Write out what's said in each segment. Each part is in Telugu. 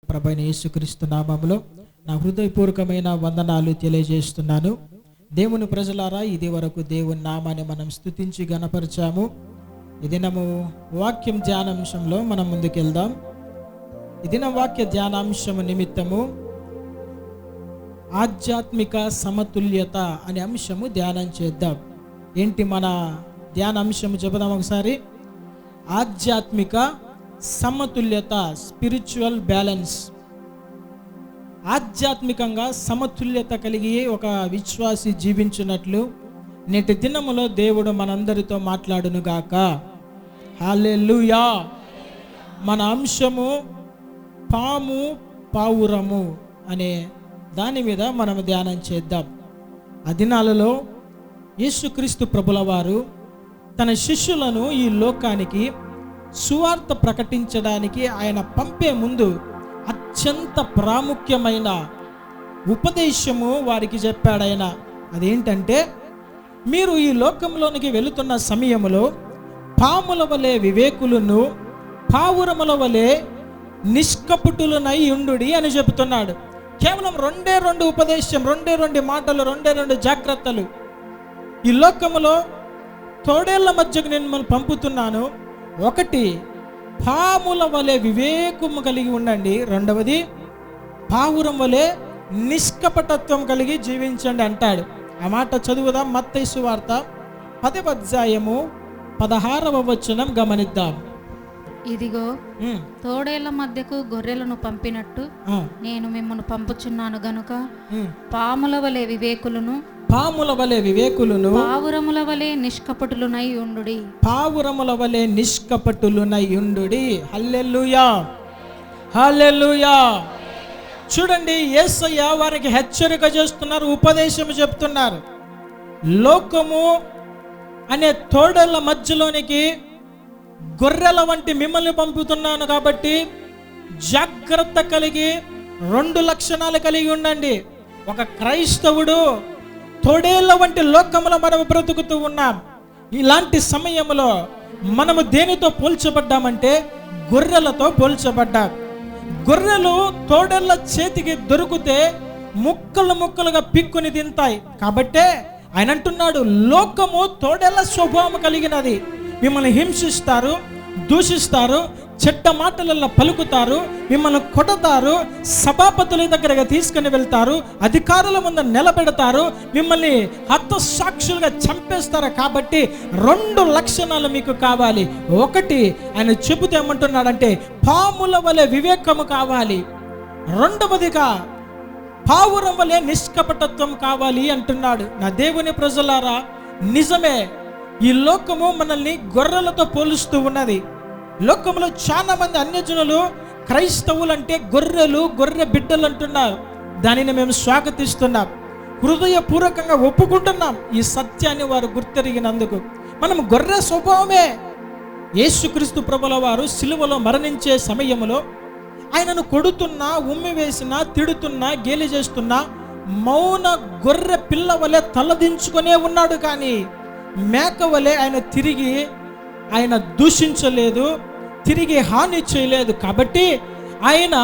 ప్రభువైన యేసుక్రీస్తు నామములో నా హృదయపూర్వకమైన వందనాలు తెలియజేస్తున్నాను. దేవుని ప్రజలారా, ఇది వరకు దేవుని నామాన్ని మనం స్తుతించి గణపరిచాము. ఈ దినము వాక్యం ధ్యానాంశంలో మనం ముందుకెళ్దాం. ఈ దిన వాక్య ధ్యానాంశము నిమిత్తము ఆధ్యాత్మిక సమతుల్యత అనే అంశము ధ్యానం చేద్దాం. ఏంటి మన ధ్యానాంశము చెబుదాం ఒకసారి. ఆధ్యాత్మిక సమతుల్యత, స్పిరిచువల్ బ్యాలెన్స్. ఆధ్యాత్మికంగా సమతుల్యత కలిగి ఒక విశ్వాసి జీవించినట్లు నేటి దినములో దేవుడు మనందరితో మాట్లాడును గాక. హల్లెలూయా. మన అంశము పాము పావురము అనే దాని మీద మనం ధ్యానం చేద్దాం. ఆ దినాలలో యేసుక్రీస్తు ప్రభుల వారు తన శిష్యులను ఈ లోకానికి సువార్త ప్రకటించడానికి ఆయన పంపే ముందు అత్యంత ప్రాముఖ్యమైన ఉపదేశము వారికి చెప్పాడు ఆయన. అదేంటంటే, మీరు ఈ లోకంలోనికి వెళుతున్న సమయంలో పాముల వలె వివేకులను, పావురముల వలె నిష్కపటులనై ఉండుడి అని చెబుతున్నాడు. కేవలం రెండు ఉపదేశం, రెండు మాటలు, రెండు జాగ్రత్తలు. ఈ లోకములో తోడేళ్ల మధ్యకు నేను మిమ్మల్ని పంపుతున్నాను. ఒకటి, పాముల వలె వివేకము కలిగి ఉండండి. రెండవది, పావురం వలె నిష్కపటత్వం కలిగి జీవించండి అంటాడు. ఆ మాట చదువుదాం. మత్తయి సువార్త 10వ అధ్యాయము 16వ వచనం గమనిద్దాం. ఇదిగో, తోడేళ్ల మధ్యకు గొర్రెలను పంపినట్టు నేను మిమ్మల్ని పంపుచున్నాను గనుక పాముల వలె వివేకులను, పావురముల వలె నిష్కపటులునై ఉండుడి. పావురముల వలె నిష్కపటులునై ఉండుడి. హల్లెలూయా, హల్లెలూయా. చూడండి, యేసయ్య వారికి హెచ్చరిక చేస్తున్నారు, ఉపదేశం చెప్తున్నారు. లోకము అనే తోడేళ్ల మధ్యలోనికి గొర్రెల వంటి మిమ్మల్ని పంపుతున్నాను కాబట్టి జాగ్రత్త కలిగి 2 లక్షణాలు కలిగి ఉండండి. ఒక క్రైస్తవుడు తోడేళ్ల వంటి లోకములో మనం బ్రతుకుతూ ఉన్నాం. ఇలాంటి సమయంలో మనము దేనితో పోల్చబడ్డామంటే గొర్రెలతో పోల్చబడ్డాం. గొర్రెలు తోడేళ్ల చేతికి దొరికితే ముక్కలుగా పిక్కుని తింటాయి. కాబట్టే ఆయన అంటున్నాడు, లోకము తోడేళ్ల స్వభావం కలిగినది. మిమ్మల్ని హింసిస్తారు, దూషిస్తారు, చెడ్డ మాటలలో పలుకుతారు, మిమ్మల్ని కొడతారు, సభాపతుల దగ్గరగా తీసుకుని వెళ్తారు, అధికారుల ముందు నిలబెడతారు, మిమ్మల్ని హతసాక్షులుగా చంపేస్తారు. కాబట్టి 2 లక్షణాలు మీకు కావాలి. ఒకటి, ఆయన చెబుతూ ఏమంటున్నాడంటే పాముల వలె వివేకము కావాలి. రెండవదిగా పావురం వలె నిష్కపటత్వం కావాలి అంటున్నాడు. నా దేవుని ప్రజలారా, నిజమే, ఈ లోకము మనల్ని గొర్రెలతో పోలుస్తూ ఉన్నది. లోకంలో చాలా మంది అన్యజనులు క్రైస్తవులు అంటే గొర్రె బిడ్డలు అంటున్నారు. దానిని మేము స్వాగతిస్తున్నాం, హృదయపూర్వకంగా ఒప్పుకుంటున్నాం. ఈ సత్యాన్ని వారు గుర్తెరిగినందుకు మనం గొర్రె స్వభావమే. యేసుక్రీస్తు ప్రభుల వారు సిలువలో మరణించే సమయంలో ఆయనను కొడుతున్నా, ఉమ్మి వేసినా, తిడుతున్నా, గేలి చేస్తున్నా మౌన గొర్రె పిల్ల వలె తలదించుకునే ఉన్నాడు. కానీ మేక వలె ఆయన దూషించలేదు, తిరిగి హాని చేయలేదు. కాబట్టి ఆయన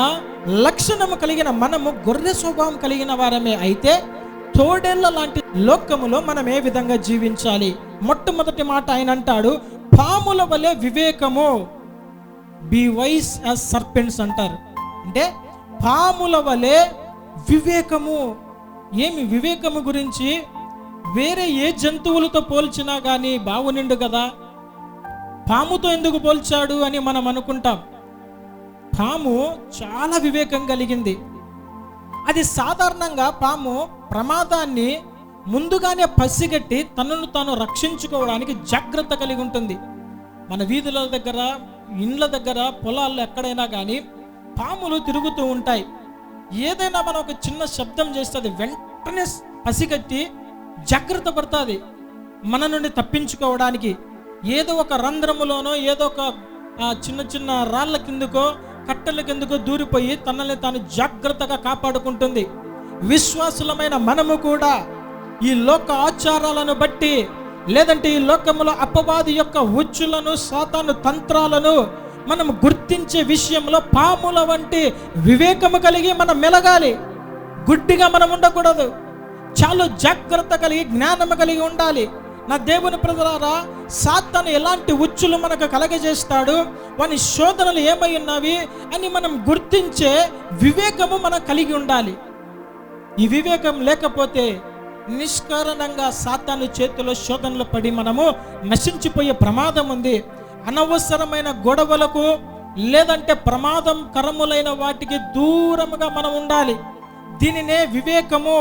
లక్షణము కలిగిన మనము గొర్రె స్వభావం కలిగిన వారమే. అయితే తోడేళ్ల లాంటి లోకములో మనం ఏ విధంగా జీవించాలి? మొట్టమొదటి మాట ఆయన అంటాడు, పాముల వలె వివేకము. బి వైస్ యాజ్ సర్పెంట్స్ అంటారు. అంటే పాముల వలె వివేకము. ఏమి వివేకము గురించి వేరే ఏ జంతువులతో పోల్చినా కానీ బాగునిండు కదా, పాముతో ఎందుకు పోల్చాడు అని మనం అనుకుంటాం. పాము చాలా వివేకం కలిగింది. అది సాధారణంగా పాము ప్రమాదాన్ని ముందుగానే పసిగట్టి తనను తాను రక్షించుకోవడానికి జాగ్రత్త కలిగి ఉంటుంది. మన వీధుల దగ్గర, ఇండ్ల దగ్గర, పొలాల్లో ఎక్కడైనా కానీ పాములు తిరుగుతూ ఉంటాయి. ఏదైనా మనం ఒక చిన్న శబ్దం చేస్తుంది, వెంటనే పసిగట్టి జాగ్రత్త పడుతుంది మన నుండి తప్పించుకోవడానికి. ఏదో ఒక రంధ్రములోనో, ఏదో ఒక చిన్న రాళ్ళ కిందకో, కట్టెల కిందకో దూరిపోయి తనని తాను జాగ్రత్తగా కాపాడుకుంటుంది. విశ్వాసులమైన మనము కూడా ఈ లోక ఆచారాలను బట్టి, లేదంటే ఈ లోకములో అపవాది యొక్క ఉచ్చులను, సాతాను తంత్రాలను మనం గుర్తించే విషయంలో పాముల వంటి వివేకము కలిగి మనం మెలగాలి. గుడ్డిగా మనం ఉండకూడదు. చాలా జాగ్రత్త కలిగి, జ్ఞానము కలిగి ఉండాలి. నా దేవుని ప్రజలారా, సాతాను ఎలాంటి ఉచ్చులు మనకు కలగజేస్తాడు, వాని శోధనలు ఏమై ఉన్నవి అని మనం గుర్తించే వివేకము మనం కలిగి ఉండాలి. ఈ వివేకం లేకపోతే నిష్కారణంగా సాతాను చేతిలో శోధనలు పడి మనము నశించిపోయే ప్రమాదం ఉంది. అనవసరమైన గొడవలకు లేదంటే ప్రమాదం కరములైన వాటికి దూరముగా మనం ఉండాలి. దీనినే వివేకము,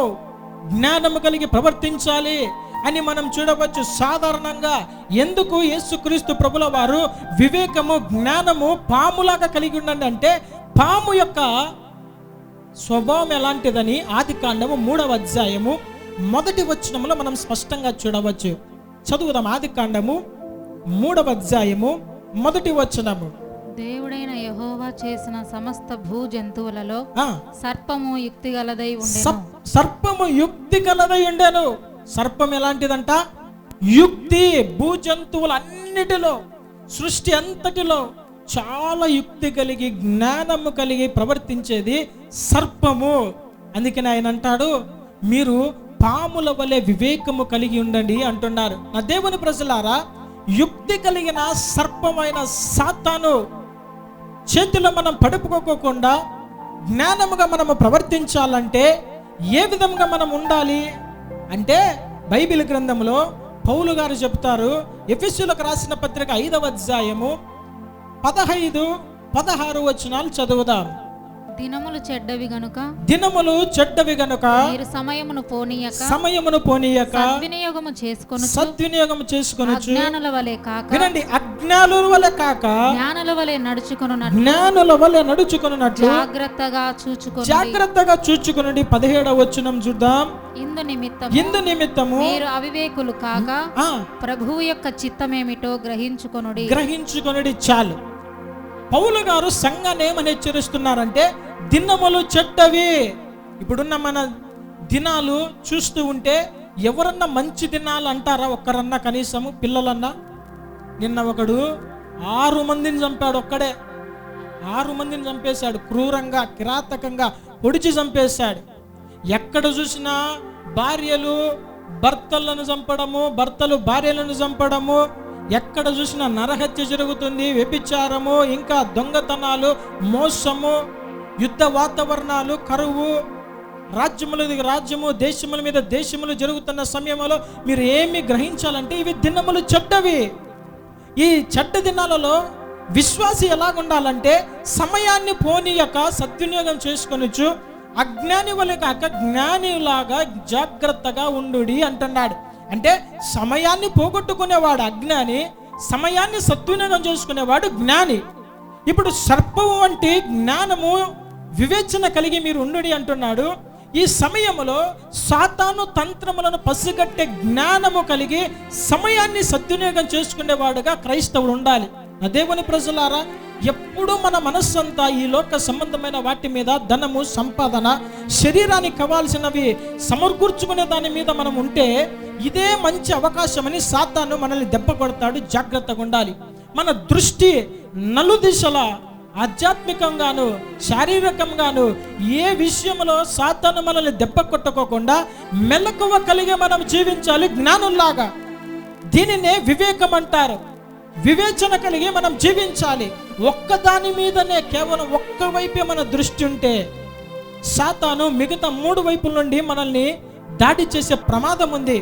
జ్ఞానము కలిగి ప్రవర్తించాలి అని మనం చూడవచ్చు. సాధారణంగా ఎందుకు యేసుక్రీస్తు ప్రభుల వారు వివేకము, జ్ఞానము పాములాగా కలిగి ఉండండి అంటే, పాము యొక్క స్వభావం ఎలాంటిదని ఆదికాండము 3వ అధ్యాయము 1వ వచనంలో మనం స్పష్టంగా చూడవచ్చు. చదువుదాం. ఆదికాండము 3వ అధ్యాయము 1వ వచనము. దేవుడైన యెహోవా చేసిన సమస్త భూ జంతువులలో సర్పము యుక్తి గలదై ఉండెను. సర్పము యుక్తి గలదై ఉండెను. సర్పం ఎలాంటిదంట? యుక్తి. భూ జంతువులన్నిటిలో, సృష్టి అంతటిలో చాలా యుక్తి కలిగి, జ్ఞానము కలిగి ప్రవర్తించేది సర్పము. అందుకని ఆయన అంటాడు, మీరు పాముల వలె వివేకము కలిగి ఉండండి అంటున్నారు. నా దేవుని ప్రజలారా, యుక్తి కలిగిన సర్పమైన సాతాను చేతిలో మనం పడుకోకుండా జ్ఞానముగా మనము ప్రవర్తించాలంటే ఏ విధంగా మనం ఉండాలి అంటే, బైబిల్ గ్రంథంలో పౌలు గారు చెప్తారు. ఎఫెసీయులకు రాసిన పత్రిక 5వ అధ్యాయము 15-16 వచనాలు చదువుదాం. దినములు చెడ్డవి గనుక, దినములు చెడ్డవి గనుక మీరు సమయమును పోనీయక సద్వినియోగము చేసుకొనుచు అజ్ఞానుల వలె కాక, వినండి, అజ్ఞానుల వలె కాక జ్ఞానుల వలె నడుచుకొనున్నట్లు జాగ్రత్తగా చూచుకొనండి. 17వ వచనం చూద్దాం. ఇందు నిమిత్తము మీరు అవివేకులు కాక ప్రభువు యొక్క చిత్తమేమిటో గ్రహించుకొనుడి. చాలు. పౌలు గారు సంఘాన్ని ఏమని హెచ్చరిస్తున్నారంటే, దినములు చెడ్డవి. ఇప్పుడున్న మన దినాలు చూస్తూ ఉంటే ఎవరన్నా మంచి దినాలు అంటారా? ఒక్కరన్నా కనీసము? పిల్లలన్నా? నిన్న ఒకడు 6 మందిని చంపాడు. ఒక్కడే 6 మందిని చంపేశాడు. క్రూరంగా, కిరాతకంగా పొడిచి చంపేశాడు. ఎక్కడ చూసినా భార్యలు భర్తలను చంపడము, భర్తలు భార్యలను చంపడము, ఎక్కడ చూసినా నరహత్య జరుగుతుంది, వ్యభిచారము, ఇంకా దొంగతనాలు, మోసము, యుద్ధ వాతావరణాలు, కరువు, రాజ్యము, దేశముల మీద దేశములు జరుగుతున్న సమయంలో మీరు ఏమి గ్రహించాలంటే, ఇవి దినములు చెడ్డవి. ఈ చెడ్డ దినాలలో విశ్వాసి ఎలాగుండాలంటే, సమయాన్ని పోనీయక సద్వినియోగం చేసుకొనొచ్చు, అజ్ఞాని వలె కాక జ్ఞానిలాగా జాగ్రత్తగా ఉండుడి అంటున్నాడు. అంటే సమయాన్ని పోగొట్టుకునేవాడు అజ్ఞాని, సమయాన్ని సద్వినియోగం చేసుకునేవాడు జ్ఞాని. ఇప్పుడు సర్పము వంటి జ్ఞానము, వివేచన కలిగి మీరు ఉండుడి అంటున్నాడు. ఈ సమయంలో సాతాను తంత్రములను పసిగట్టే జ్ఞానము కలిగి సమయాన్ని సద్వినియోగం చేసుకునేవాడుగా క్రైస్తవుడు ఉండాలి. నా దేవుని ప్రజలారా, ఎప్పుడు మన మనస్సంతా ఈ లోక సంబంధమైన వాటి మీద, ధనము, సంపాదన, శరీరానికి కావాల్సినవి సమకూర్చుకునే దాని మీద మనం ఉంటే ఇదే మంచి అవకాశమని సాతాను మనల్ని దెబ్బ కొడతాడు. జాగ్రత్తగా ఉండాలి. మన దృష్టి నలుదిశలా ఆధ్యాత్మికంగాను శారీరకంగాను ఏ విషయంలో సాతాను మనల్ని దెబ్బ కొట్టుకోకుండా మెలకువ కలిగి మనం జీవించాలి జ్ఞానుల్లాగా. దీనినే వివేకం అంటారు. వివేచన కలిగి మనం జీవించాలి. ఒక్కదాని మీదనే, కేవలం ఒక్క వైపే మన దృష్టి ఉంటే సాతాను మిగతా 3 వైపుల నుండి మనల్ని దాడి చేసే ప్రమాదం ఉంది.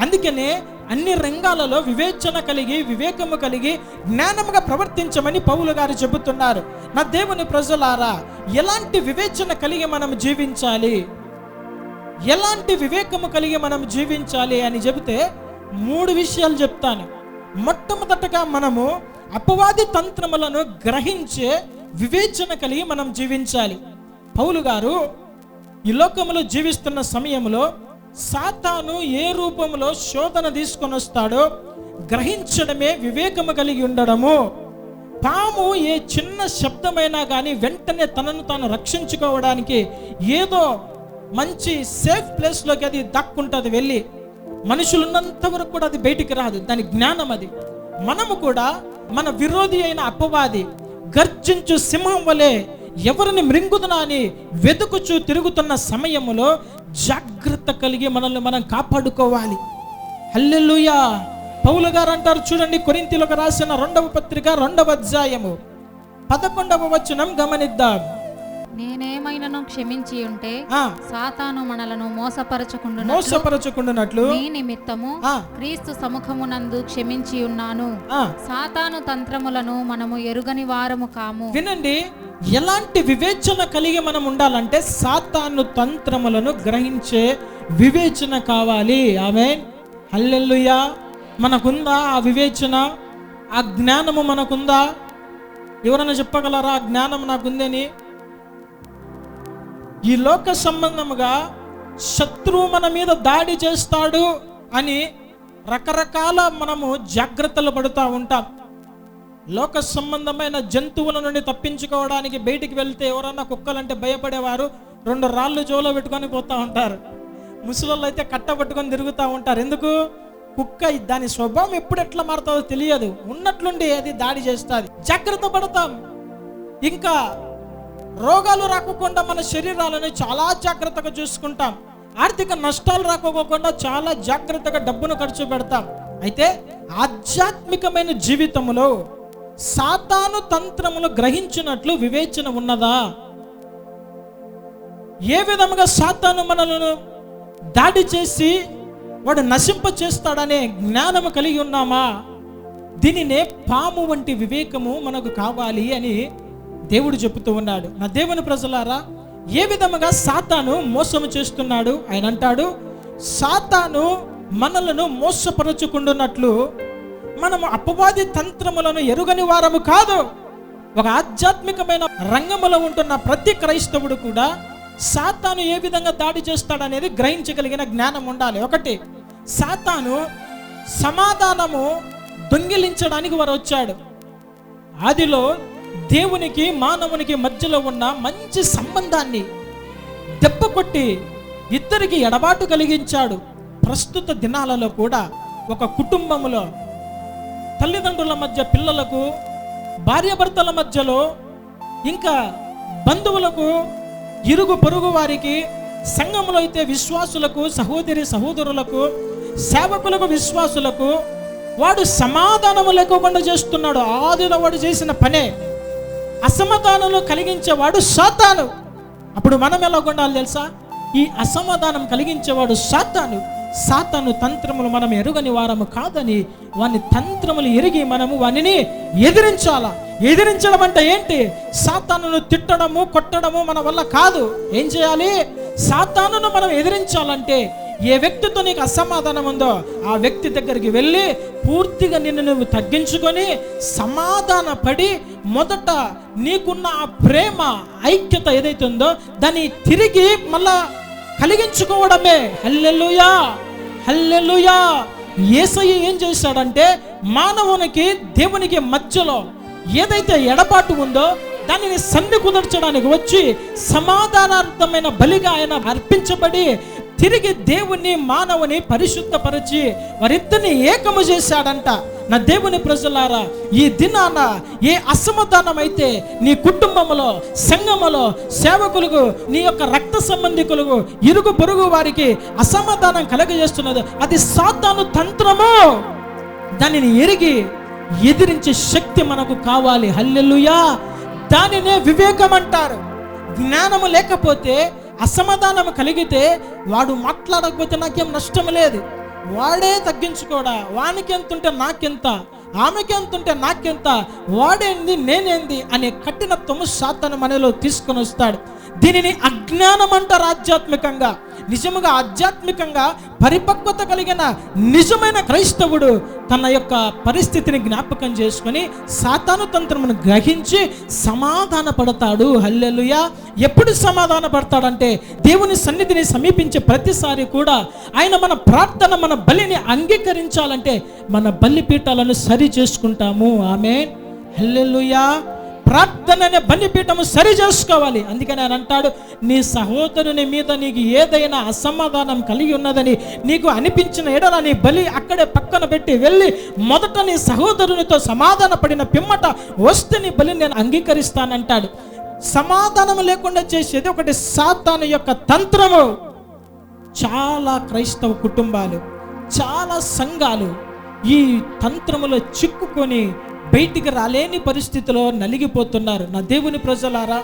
అందుకనే అన్ని రంగాలలో వివేచన కలిగి, వివేకము కలిగి, జ్ఞానముగా ప్రవర్తించమని పౌలు గారు చెబుతున్నారు. నా దేవుని ప్రజలారా, ఎలాంటి వివేచన కలిగి మనం జీవించాలి, ఎలాంటి వివేకము కలిగి మనం జీవించాలి అని చెబితే 3 విషయాలు చెప్తాను. మొట్టమొదటగా మనము అపవాది తంత్రములను గ్రహించే వివేచన కలిగి మనం జీవించాలి. పౌలు గారు ఈ లోకములో జీవిస్తున్న సమయంలో సాతాను ఏ రూపంలో శోధన తీసుకొని వస్తాడో గ్రహించడమే వివేకము కలిగి ఉండడము. పాము ఏ చిన్న శబ్దమైనా కానీ వెంటనే తనను తాను రక్షించుకోవడానికి ఏదో మంచి సేఫ్ ప్లేస్లోకి అది దక్కుంటుంది. వెళ్ళి మనుషులు ఉన్నంత వరకు కూడా అది బయటికి రాదు. దాని జ్ఞానం అది. మనము కూడా మన విరోధి అయిన అపవాది గర్జించు సింహం వలె ఎవరిని మృంగుదునా అని వెతుకుచూ తిరుగుతున్న సమయములో జాగ్రత్త కలిగి మనల్ని మనం కాపాడుకోవాలి. హల్లెలూయా. పౌలు గారు అంటారు చూడండి, కొరింథీయులకు రాసిన 2వ పత్రిక 2వ అధ్యాయము 11వ వచనం గమనిద్దాం. నేనేమైనను క్షమించి ఉంటే సాతాను మనలను మోసపరచుకుంటున్నట్లు నీ నిమిత్తము క్రీస్తు సముఖమునందు క్షమించి ఉన్నాను. సాతాను తంత్రములను మనము ఎరుగని వారము కాము. వినండి, ఎలాంటి వివేచన కలిగి మనం ఉండాలంటే సాతాను తంత్రములను గ్రహించే వివేచన కావాలి. ఆమేన్. హల్లెలూయా. మనకుందా ఆ వివేచన, ఆ జ్ఞానము మనకుందా? ఎవరైనా చెప్పగలరా ఆ జ్ఞానం నాకుందని? ఈ లోక సంబంధముగా శత్రువు మన మీద దాడి చేస్తాడు అని రకరకాల మనము జాగ్రత్తలు పడుతూ ఉంటాం. లోక సంబంధమైన జంతువుల నుండి తప్పించుకోవడానికి బయటికి వెళ్తే ఎవరన్నా కుక్కలంటే భయపడేవారు 2 రాళ్ళు జోలో పెట్టుకొని పోతూ ఉంటారు. ముసలోళ్ళు అయితే కట్ట పట్టుకొని తిరుగుతూ ఉంటారు. ఎందుకు? కుక్క దాని స్వభావం ఎప్పుడు ఎట్లా మారుతుందో తెలియదు, ఉన్నట్లుండి అది దాడి చేస్తుంది. జాగ్రత్త పడతాం. ఇంకా రోగాలు రాకుండా మన శరీరాలను చాలా జాగ్రత్తగా చూసుకుంటాం. ఆర్థిక నష్టాలు రాకోకుండా చాలా జాగ్రత్తగా డబ్బును ఖర్చు పెడతాం. అయితే ఆధ్యాత్మికమైన జీవితంలో సాతాను తంత్రములు గ్రహించినట్లు వివేచన ఉన్నదా? ఏ విధముగా సాతాను మనలను దాడి చేసి వాడు నశింప చేస్తాడనే జ్ఞానము కలిగి ఉన్నామా? దీనినే పాము వంటి వివేకము మనకు కావాలి అని దేవుడు చెబుతూ ఉన్నాడు. నా దేవుని ప్రజలారా, ఏ విధముగా సాతాను మోసము చేస్తున్నాడు? ఆయన అంటాడు, సాతాను మనలను మోసపరచుకుంటున్నట్లు మనము అపవాది తంత్రములను ఎరుగని వారము కాదు. ఒక ఆధ్యాత్మికమైన రంగములో ఉంటున్న ప్రతి క్రైస్తవుడు కూడా సాతాను ఏ విధంగా దాడి చేస్తాడనేది గ్రహించగలిగిన జ్ఞానం ఉండాలి. ఒకటి, సాతాను సమాధానము దొంగిలించడానికి వారు వచ్చాడు. ఆదిలో దేవునికి మానవునికి మధ్యలో ఉన్న మంచి సంబంధాన్ని దెబ్బ కొట్టి ఇద్దరికి ఎడబాటు కలిగించాడు. ప్రస్తుత దినాలలో కూడా ఒక కుటుంబంలో తల్లిదండ్రుల మధ్య పిల్లలకు, భార్యాభర్తల మధ్యలో, ఇంకా బంధువులకు, ఇరుగు పొరుగు వారికి, సంఘంలో అయితే విశ్వాసులకు, సహోదరి సహోదరులకు, సేవకులకు, విశ్వాసులకు వాడు సమాధానము లేకుండా చేస్తున్నాడు. ఆదిలో వాడు చేసిన పనే అసమాధానంలో కలిగించేవాడు సాతాను. అప్పుడు మనం ఎలా ఉండాలి తెలుసా? ఈ అసమాధానం కలిగించేవాడు సాతాను. సాతాను తంత్రములు మనం ఎరుగని వారము కాదని వాని తంత్రములు ఎరిగి మనము వానిని ఎదిరించాలా. ఎదిరించడం అంటే ఏంటి? సాతానును తిట్టడము, కొట్టడము మన వల్ల కాదు. ఏం చేయాలి? సాతానును మనం ఎదిరించాలంటే ఏ వ్యక్తితో నీకు అసమాధానం ఉందో ఆ వ్యక్తి దగ్గరికి వెళ్ళి పూర్తిగా నిన్ను నువ్వు తగ్గించుకొని సమాధాన పడి మొదట నీకున్న ఆ ప్రేమ, ఐక్యత ఏదైతే ఉందో దాన్ని తిరిగి మళ్ళా కలిగించుకోవడమే. హల్లెలూయా, హల్లెలూయా. యేసయ్య ఏం చేశాడంటే మానవునికి దేవునికి మధ్యలో ఏదైతే ఎడబాటు ఉందో దానిని సంధి కుదర్చడానికి వచ్చి సమాధానార్థమైన బలిగా ఆయన అర్పించబడి తిరిగి దేవుని మానవుని పరిశుద్ధపరిచి వారిద్దరిని ఏకము చేశాడంట. నా దేవుని ప్రజలారా, ఈ దినాన ఏ అసమాధానం అయితే నీ కుటుంబంలో, సంఘములో, సేవకులకు, నీ యొక్క రక్త సంబంధికులకు, ఇరుగు పొరుగు వారికి అసమాధానం కలగజేస్తున్నదో అది సాతాను తంత్రము. దానిని ఎరిగి ఎదిరించే శక్తి మనకు కావాలి. హల్లెలూయా. దానినే వివేకం అంటారు. జ్ఞానము లేకపోతే, అసమాధానం కలిగితే వాడు మాట్లాడకపోతే నాకేం నష్టం లేదు, వాడే తగ్గించుకోడా, వానికి ఎంత ఉంటే నాకెంత, ఆమెకి ఎంత ఉంటే నాకెంత, వాడేంది నేనేంది అనే కఠినత్వము సాతాను మనలో తీసుకొని వస్తాడు. దీనిని అజ్ఞానం అంటారు. ఆధ్యాత్మికంగా, నిజముగా ఆధ్యాత్మికంగా పరిపక్వత కలిగిన నిజమైన క్రైస్తవుడు తన యొక్క పరిస్థితిని జ్ఞాపకం చేసుకొని సాతాను తంత్రమును గ్రహించి సమాధాన పడతాడు. హల్లెలూయా. ఎప్పుడు సమాధాన పడతాడంటే దేవుని సన్నిధిని సమీపించే ప్రతిసారి కూడా ఆయన మన ప్రార్థన, మన బలిని అంగీకరించాలంటే మన బలిపీఠాలను సరి చేసుకుంటాము. ఆమేన్. హల్లెలూయా. ప్రార్థన అనే బలిపీఠము సరి చేసుకోవాలి. అందుకని ఆయన అంటాడు, నీ సహోదరుని మీద నీకు ఏదైనా అసమాధానం కలిగి ఉన్నదని నీకు అనిపించిన ఎడల నీ బలి అక్కడే పక్కన పెట్టి వెళ్ళి మొదట నీ సహోదరునితో సమాధాన పడిన పిమ్మట వస్తే నీ బలి నేను అంగీకరిస్తానంటాడు. సమాధానం లేకుండా చేసేది ఒకటి సాతాను యొక్క తంత్రము. చాలా క్రైస్తవ కుటుంబాలు, చాలా సంఘాలు ఈ తంత్రములో చిక్కుకొని బయటికి రాలేని పరిస్థితిలో నలిగిపోతున్నారు. నా దేవుని ప్రజలారా,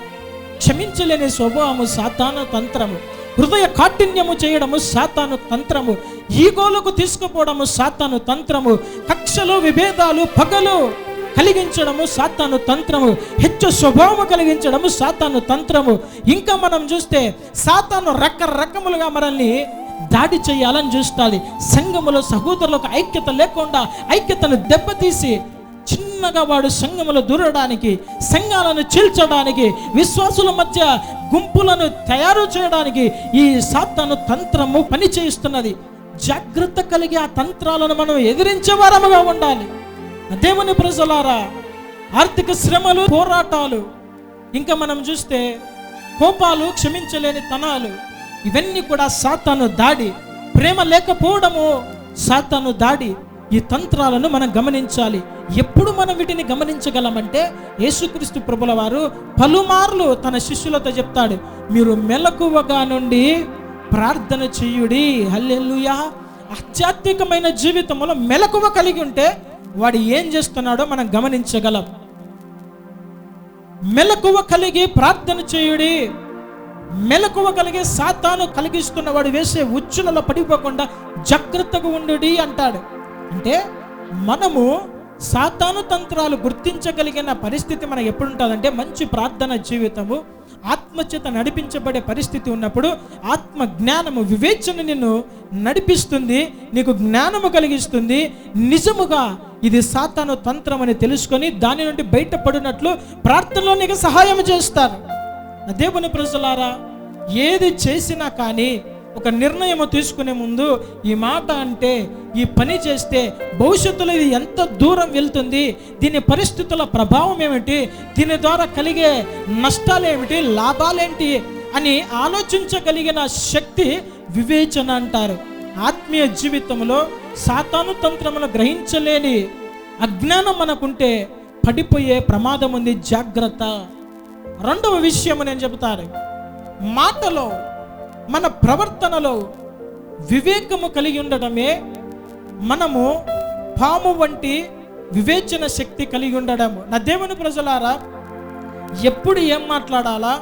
క్షమించలేని స్వభావము సాతాను తంత్రము, హృదయ కాఠిన్యము చేయడము సాతాను తంత్రము, ఈగోలకు తీసుకుపోవడము సాతాను తంత్రము, కక్షలు విభేదాలు పగలు కలిగించడము సాతాను తంత్రము, హెచ్చు స్వభావము కలిగించడము సాతాను తంత్రము. ఇంకా మనం చూస్తే సాతాను రకరకములుగా మనల్ని దాడి చేయాలని చూస్తుంది. సంఘములో సహోదరులకు ఐక్యత లేకుండా ఐక్యతను దెబ్బతీసి చిన్నగా వాడు సంఘములో దూరడానికి, సంఘాలను చీల్చడానికి, విశ్వాసుల మధ్య గుంపులను తయారు చేయడానికి ఈ సాతాను తంత్రము పని చేయిస్తున్నది. జాగ్రత్త కలిగి ఆ తంత్రాలను మనం ఎదిరించే వారముగా ఉండాలి. దేవుని ప్రజలారా, ఆర్థిక శ్రమలు, పోరాటాలు, ఇంకా మనం చూస్తే కోపాలు, క్షమించలేని తనాలు, ఇవన్నీ కూడా సాతాను దాడి. ప్రేమ లేకపోవడము సాతాను దాడి. ఈ తంత్రాలను మనం గమనించాలి. ఎప్పుడు మనం వీటిని గమనించగలమంటే, యేసుక్రీస్తు ప్రభుల వారు పలుమార్లు తన శిష్యులతో చెప్తాడు, మీరు మెలకువగా నుండి ప్రార్థన చేయుడి. హల్లెలూయా. ఆధ్యాత్మికమైన జీవితంలో మెలకువ కలిగి ఉంటే వాడు ఏం చేస్తున్నాడో మనం గమనించగలం. మెలకువ కలిగి ప్రార్థన చేయుడి. మెలకువ కలిగే సాతాను కలిగిస్తున్న వాడు వేసే ఉచ్చులలో పడిపోకుండా జాగ్రత్తగా ఉండుడి అంటాడు. అంటే మనము సాతాను తంత్రాలు గుర్తించగలిగిన పరిస్థితి మనకు ఎప్పుడు ఉంటుందంటే, మంచి ప్రార్థన జీవితము, ఆత్మచేత నడిపించబడే పరిస్థితి ఉన్నప్పుడు ఆత్మ జ్ఞానము, వివేచన నిన్ను నడిపిస్తుంది, నీకు జ్ఞానము కలిగిస్తుంది. నిజముగా ఇది సాతాను తంత్రం అని తెలుసుకొని దాని నుండి బయటపడినట్లు ప్రార్థనలో నీకు సహాయం చేస్తారు. దేవుని ప్రజలారా, ఏది చేసినా కానీ ఒక నిర్ణయం తీసుకునే ముందు ఈ మాట అంటే, ఈ పని చేస్తే భవిష్యత్తులో ఇది ఎంత దూరం వెళ్తుంది, దీని పరిస్థితుల ప్రభావం ఏమిటి, దీని ద్వారా కలిగే నష్టాలు ఏమిటి, లాభాలేంటి అని ఆలోచించగలిగిన శక్తి వివేచన అంటారు. ఆత్మీయ జీవితంలో సాతాను తంత్రమును గ్రహించలేని అజ్ఞానం మనకుంటే పడిపోయే ప్రమాదం ఉంది. జాగ్రత్త. రెండవ విషయం నేను చెబుతాను, మాటలో, మన ప్రవర్తనలో వివేకము కలిగి ఉండడమే మనము పాము వంటి వివేచన శక్తి కలిగి ఉండడము. నా దేవుని ప్రజలారా, ఎప్పుడు ఏం మాట్లాడాలా,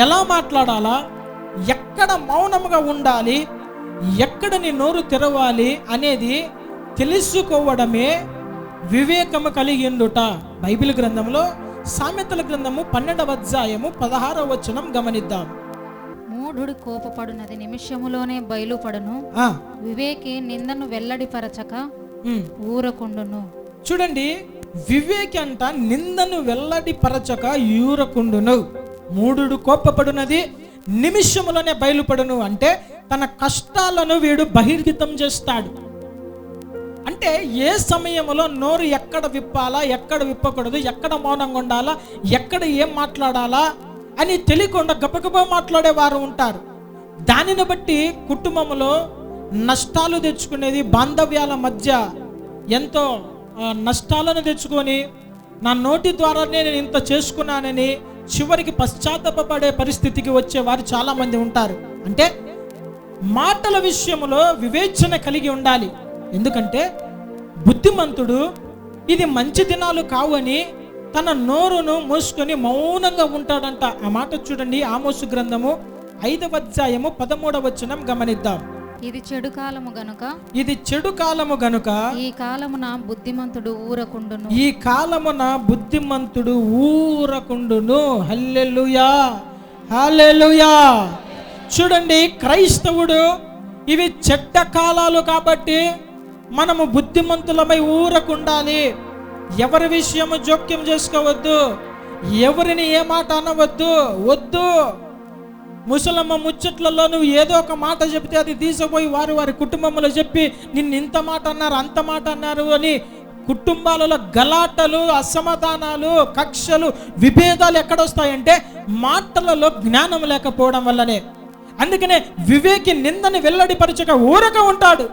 ఎలా మాట్లాడాలా, ఎక్కడ మౌనముగా ఉండాలి, ఎక్కడ నీ నోరు తెరవాలి అనేది తెలుసుకోవడమే వివేకము కలిగి ఉండుట. బైబిల్ గ్రంథంలో సామెతల గ్రంథము 12వ అధ్యాయము 16వ వచనం గమనిద్దాం. మూఢుడు కోపపడునది నిమిషములోనే బయలుపడును, వివేకి నిందను వెల్లడిపరచక ఊరకుండును. చూడండి, వివేకి అంట నిందను వెల్లడిపరచక ఊరకుండును. మూఢుడు కోపపడునది నిమిషములోనే బయలుపడును అంటే తన కష్టాలను వీడు బహిర్గతం చేస్తాడు. అంటే ఏ సమయంలో నోరు ఎక్కడ విప్పాలా, ఎక్కడ విప్పకూడదు, ఎక్కడ మౌనంగా ఉండాలా, ఎక్కడ ఏం మాట్లాడాలా అని తెలియకుండా గబగబా మాట్లాడేవారు ఉంటారు. దానిని బట్టి కుటుంబంలో నష్టాలు తెచ్చుకునేది, బాంధవ్యాల మధ్య ఎంతో నష్టాలను తెచ్చుకొని, నా నోటి ద్వారానే నేను ఇంత చేసుకున్నానని చివరికి పశ్చాత్తాపపడే పరిస్థితికి వచ్చేవారు చాలామంది ఉంటారు. అంటే మాటల విషయంలో వివేచన కలిగి ఉండాలి. ఎందుకంటే బుద్ధిమంతుడు ఇది మంచి దినాలు కావు అని తన నోరును మూసుకొని మౌనంగా ఉంటాడంట. ఆ మాట చూడండి, ఆమోసు గ్రంథము 5వ అధ్యాయము 13వ వచనం గమనిద్దాం. ఇది చెడు కాలము గనుక, ఇది చెడు కాలము గనుక ఈ కాలమున బుద్ధిమంతుడు ఊరకుండును, ఈ కాలమున బుద్ధిమంతుడు ఊరకుండును. హల్లెలూయా, హల్లెలూయా. చూడండి, క్రైస్తవుడు ఇవి చెడ్డ కాలాలు కాబట్టి మనము బుద్ధిమంతులమై ఊరకుండాలి. ఎవరి విషయము జోక్యం చేసుకోవద్దు, ఎవరిని ఏ మాట అనవద్దు. వద్దు, ముసలమ్మ ముచ్చట్లలో నువ్వు ఏదో ఒక మాట చెబితే అది తీసుకుపోయి వారి కుటుంబంలో చెప్పి నిన్ను ఇంత మాట అన్నారు, అంత మాట అన్నారు అని కుటుంబాలలో గలాటలు, అసమాధానాలు, కక్షలు, విభేదాలు ఎక్కడొస్తాయంటే మాటలలో జ్ఞానం లేకపోవడం వల్లనే. అందుకనే వివేకి నిందని వెల్లడిపరచక ఊరక ఉంటాడు.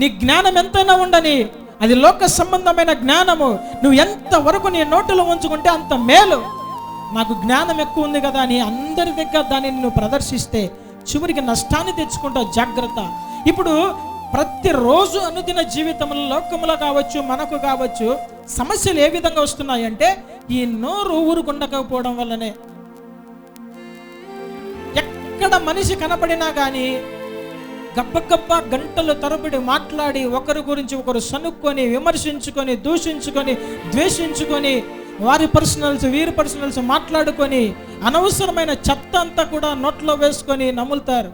నీ జ్ఞానం ఎంతైనా ఉండని, అది లోక సంబంధమైన జ్ఞానము. నువ్వు ఎంతవరకు నీ నోటిలో ఉంచుకుంటే అంత మేలు. నాకు జ్ఞానం ఎక్కువ ఉంది కదా అని అందరి దగ్గర దాన్ని నువ్వు ప్రదర్శిస్తే చివరికి నష్టాన్ని తెచ్చుకుంటావు. జాగ్రత్త. ఇప్పుడు ప్రతిరోజు అనుదిన జీవితంలో, లోకములో కావచ్చు, మనకు కావచ్చు, సమస్యలు ఏ విధంగా వస్తున్నాయంటే ఈ నోరు ఊరుకుండకపోవడం వల్లనే. ఎక్కడ మనిషి కనపడినా కానీ గబ్బగబ్బ గంటలు తరబడి మాట్లాడి ఒకరి గురించి ఒకరు సనుక్కొని, విమర్శించుకొని, దూషించుకొని, ద్వేషించుకొని, వారి పర్సనల్స్ వీరి పర్సనల్స్ మాట్లాడుకొని అనవసరమైన చెత్త అంతా కూడా నోట్లో వేసుకొని నములుతారు.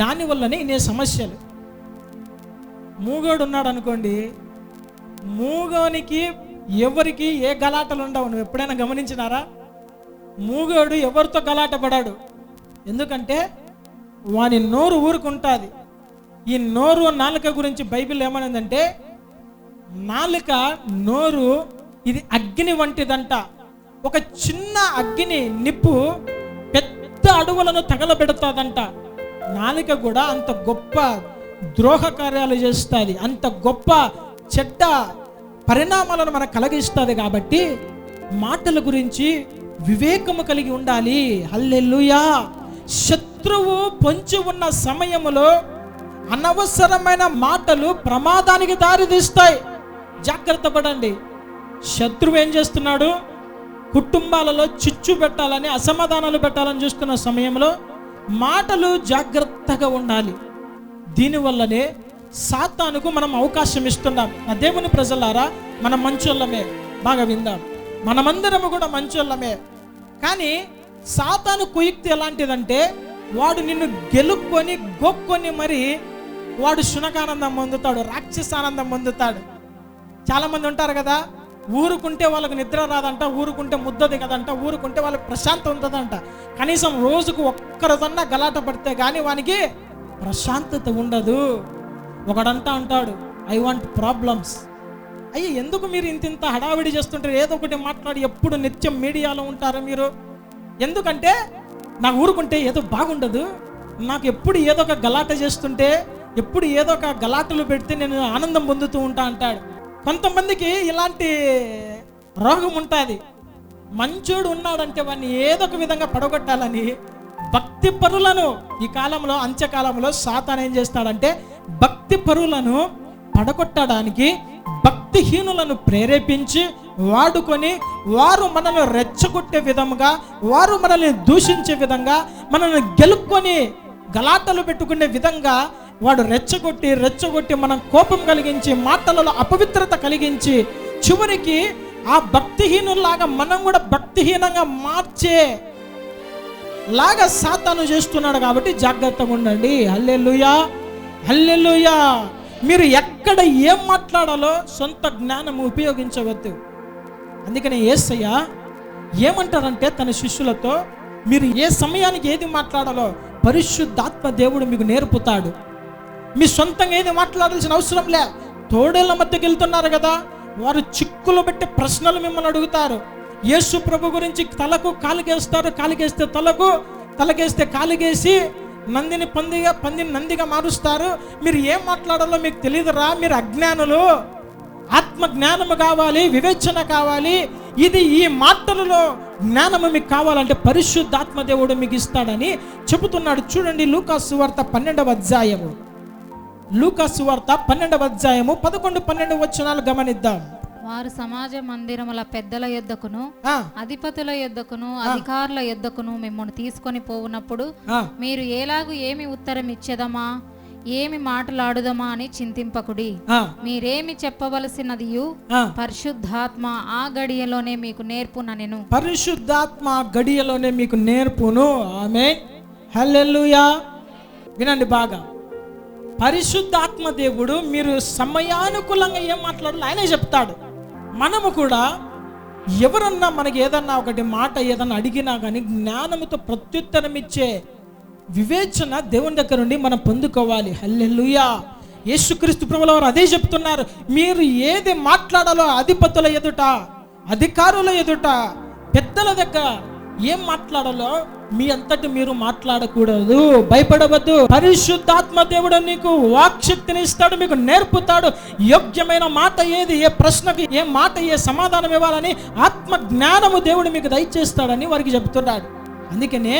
దానివల్లనే ఇన్ని సమస్యలు. మూగోడు ఉన్నాడు అనుకోండి, మూగోనికి ఎవరికి ఏ గలాటలు ఉండవు. నువ్వు ఎప్పుడైనా గమనించినారా? మూగోడు ఎవరితో గలాట పడాడు. ఎందుకంటే వాని నోరు ఊరుకుంటుంది. ఈ నోరు, నాలుక గురించి బైబిల్ ఏమనిందంటే, నాలుక, నోరు ఇది అగ్ని వంటిదంట. ఒక చిన్న అగ్ని నిప్పు పెద్ద అడవులను తగలబెడతాదంట. నాలుక కూడా అంత గొప్ప ద్రోహ కార్యాలు చేస్తుంది, అంత గొప్ప చెడ్డ పరిణామాలను మనకు కలిగిస్తుంది. కాబట్టి మాటల గురించి వివేకము కలిగి ఉండాలి. హల్లెలూయా. శత్రువు పొంచి ఉన్న సమయములో అనవసరమైన మాటలు ప్రమాదానికి దారితీస్తాయి. జాగ్రత్త పడండి. శత్రువు ఏం చేస్తున్నాడు? కుటుంబాలలో చిచ్చు పెట్టాలని, అసమాధానాలు పెట్టాలని చూస్తున్న సమయంలో మాటలు జాగ్రత్తగా ఉండాలి. దీనివల్లనే సాతానుకు మనం అవకాశం ఇస్తున్నాం. నా దేవుని ప్రజలారా, మనం మంచోళ్ళమే, బాగా విందాం. మనమందరము కూడా మంచోళ్ళమే. కానీ సాతాను కుయుక్తి ఎలాంటిదంటే, వాడు నిన్ను గెలుక్కొని గొక్కొని మరి వాడు శునకానందం పొందుతాడు, రాక్షసానందం పొందుతాడు. చాలామంది ఉంటారు కదా, ఊరుకుంటే వాళ్ళకు నిద్ర రాదంట, ఊరుకుంటే ముద్ద దిగదంట, ఊరుకుంటే వాళ్ళకి ప్రశాంతం ఉంటుందంట. కనీసం రోజుకు ఒక్కరిదన్నా గలాట పడితే కానీ వానికి ప్రశాంతత ఉండదు. ఒకడంతా అంటాడు, ఐ వాంట్ ప్రాబ్లమ్స్. అయ్యి ఎందుకు మీరు ఇంత హడావిడి చేస్తుంటారు? ఏదో ఒకటి మాట్లాడి ఎప్పుడు నిత్యం మీడియాలో ఉంటారు మీరు. ఎందుకంటే నాకు ఊరుకుంటే ఏదో బాగుండదు, నాకు ఎప్పుడు ఏదో ఒక గలాట చేస్తుంటే, ఎప్పుడు ఏదో ఒక గలాటలు పెడితే నేను ఆనందం పొందుతూ ఉంటా అంటాడు. కొంతమందికి ఇలాంటి రోగం ఉంటుంది. మంచోడు ఉన్నాడంటే వాడిని ఏదో ఒక విధంగా పడగొట్టాలని భక్తి పరులను, ఈ కాలంలో అంత్యకాలంలో సాతాను ఏం చేస్తాడంటే భక్తి పరులను పడగొట్టడానికి భక్తిహీనులను ప్రేరేపించి వాడుకొని, వారు మనల్ని రెచ్చగొట్టే విధంగా, వారు మనల్ని దూషించే విధంగా, మనల్ని గెలుక్కొని గలాటలు పెట్టుకునే విధంగా వాడు రెచ్చగొట్టి మనం కోపం కలిగించి, మాటలలో అపవిత్రత కలిగించి, చివరికి ఆ భక్తిహీనులాగా మనం కూడా భక్తిహీనంగా మార్చే లాగా సాతాను చేస్తున్నాడు. కాబట్టి జాగ్రత్తగా ఉండండి. హల్లెలూయా, హల్లెలూయా. మీరు ఎక్కడ ఏం మాట్లాడాలో సొంత జ్ఞానం ఉపయోగించవద్దు. అందుకని యేసయ్య ఏమంటారంటే తన శిష్యులతో, మీరు ఏ సమయానికి ఏది మాట్లాడాలో పరిశుద్ధాత్మ దేవుడు మీకు నేర్పుతాడు. మీ సొంతంగా ఏది మాట్లాడాల్సిన అవసరం లే. తోడేళ్ల మధ్యకి వెళ్తున్నారు కదా, వారు చిక్కులు పెట్టి ప్రశ్నలు మిమ్మల్ని అడుగుతారు. యేసు ప్రభు గురించి తలకు కాలుకేస్తారు, కాలుకేస్తే తలకు, తలకేస్తే కాలుకేసి నందిని పందిని నందిగా మారుస్తారు. మీరు ఏం మాట్లాడాలో మీకు తెలియదురా, మీరు అజ్ఞానులు. ఆత్మ జ్ఞానము కావాలి, వివేచన కావాలి. ఇది ఈ మాటలలో జ్ఞానము మీకు కావాలంటే పరిశుద్ధాత్మ దేవుడు మీకు ఇస్తాడని చెబుతున్నాడు. చూడండి, లూకాసు సువార్త 12వ అధ్యాయము, లూకాసు సువార్త 12వ అధ్యాయము 11-12 వచనాలు గమనిద్దాం. వారు సమాజ మందిరముల పెద్దల యొద్దకును అధిపతుల యొద్దకును అధికారుల యొద్దకును మిమ్మల్ని తీసుకొని పోవునప్పుడు మీరు ఏలాగు ఏమి ఉత్తరం ఇచ్చేదమా, ఏమి మాటలాడుదమా అని చింతింపకుడి. మీరేమి చెప్పవలసినదియు పరిశుద్ధాత్మ ఆ గడియలోనే మీకు నేర్పుననెను. పరిశుద్ధాత్మ గడియలోనే మీకు నేర్పును. ఆమేన్, హల్లెలూయా. వినండి బాగా. పరిశుద్ధాత్మ దేవుడు మీరు సమయానుకూలంగా ఏం మాట్లాడాలో ఆయనే చెప్తాడు. మనము కూడా ఎవరన్నా మనకి ఏదన్నా ఒకటి మాట ఏదన్నా అడిగినా కానీ జ్ఞానముతో ప్రత్యుత్తరం ఇచ్చే వివేచన దేవుని దగ్గర నుండి మనం పొందుకోవాలి. హల్లెలూయా. యేసుక్రీస్తు ప్రభుల వారు అదే చెప్తున్నారు. మీరు ఏది మాట్లాడాలో అధిపతుల ఎదుట, అధికారుల ఎదుట, పెద్దల దగ్గర ఏం మాట్లాడాలో మీ అంతటి మీరు మాట్లాడకూడదు. భయపడవద్దు. పరిశుద్ధాత్మ దేవుడు నీకు వాక్శక్తిని ఇస్తాడు, మీకు నేర్పుతాడు. యోగ్యమైన మాట ఏది, ఏ ప్రశ్నకి ఏ మాట, ఏ సమాధానం ఇవ్వాలని ఆత్మ జ్ఞానము దేవుడు మీకు దయచేస్తాడని వారికి చెప్తున్నాడు. అందుకనే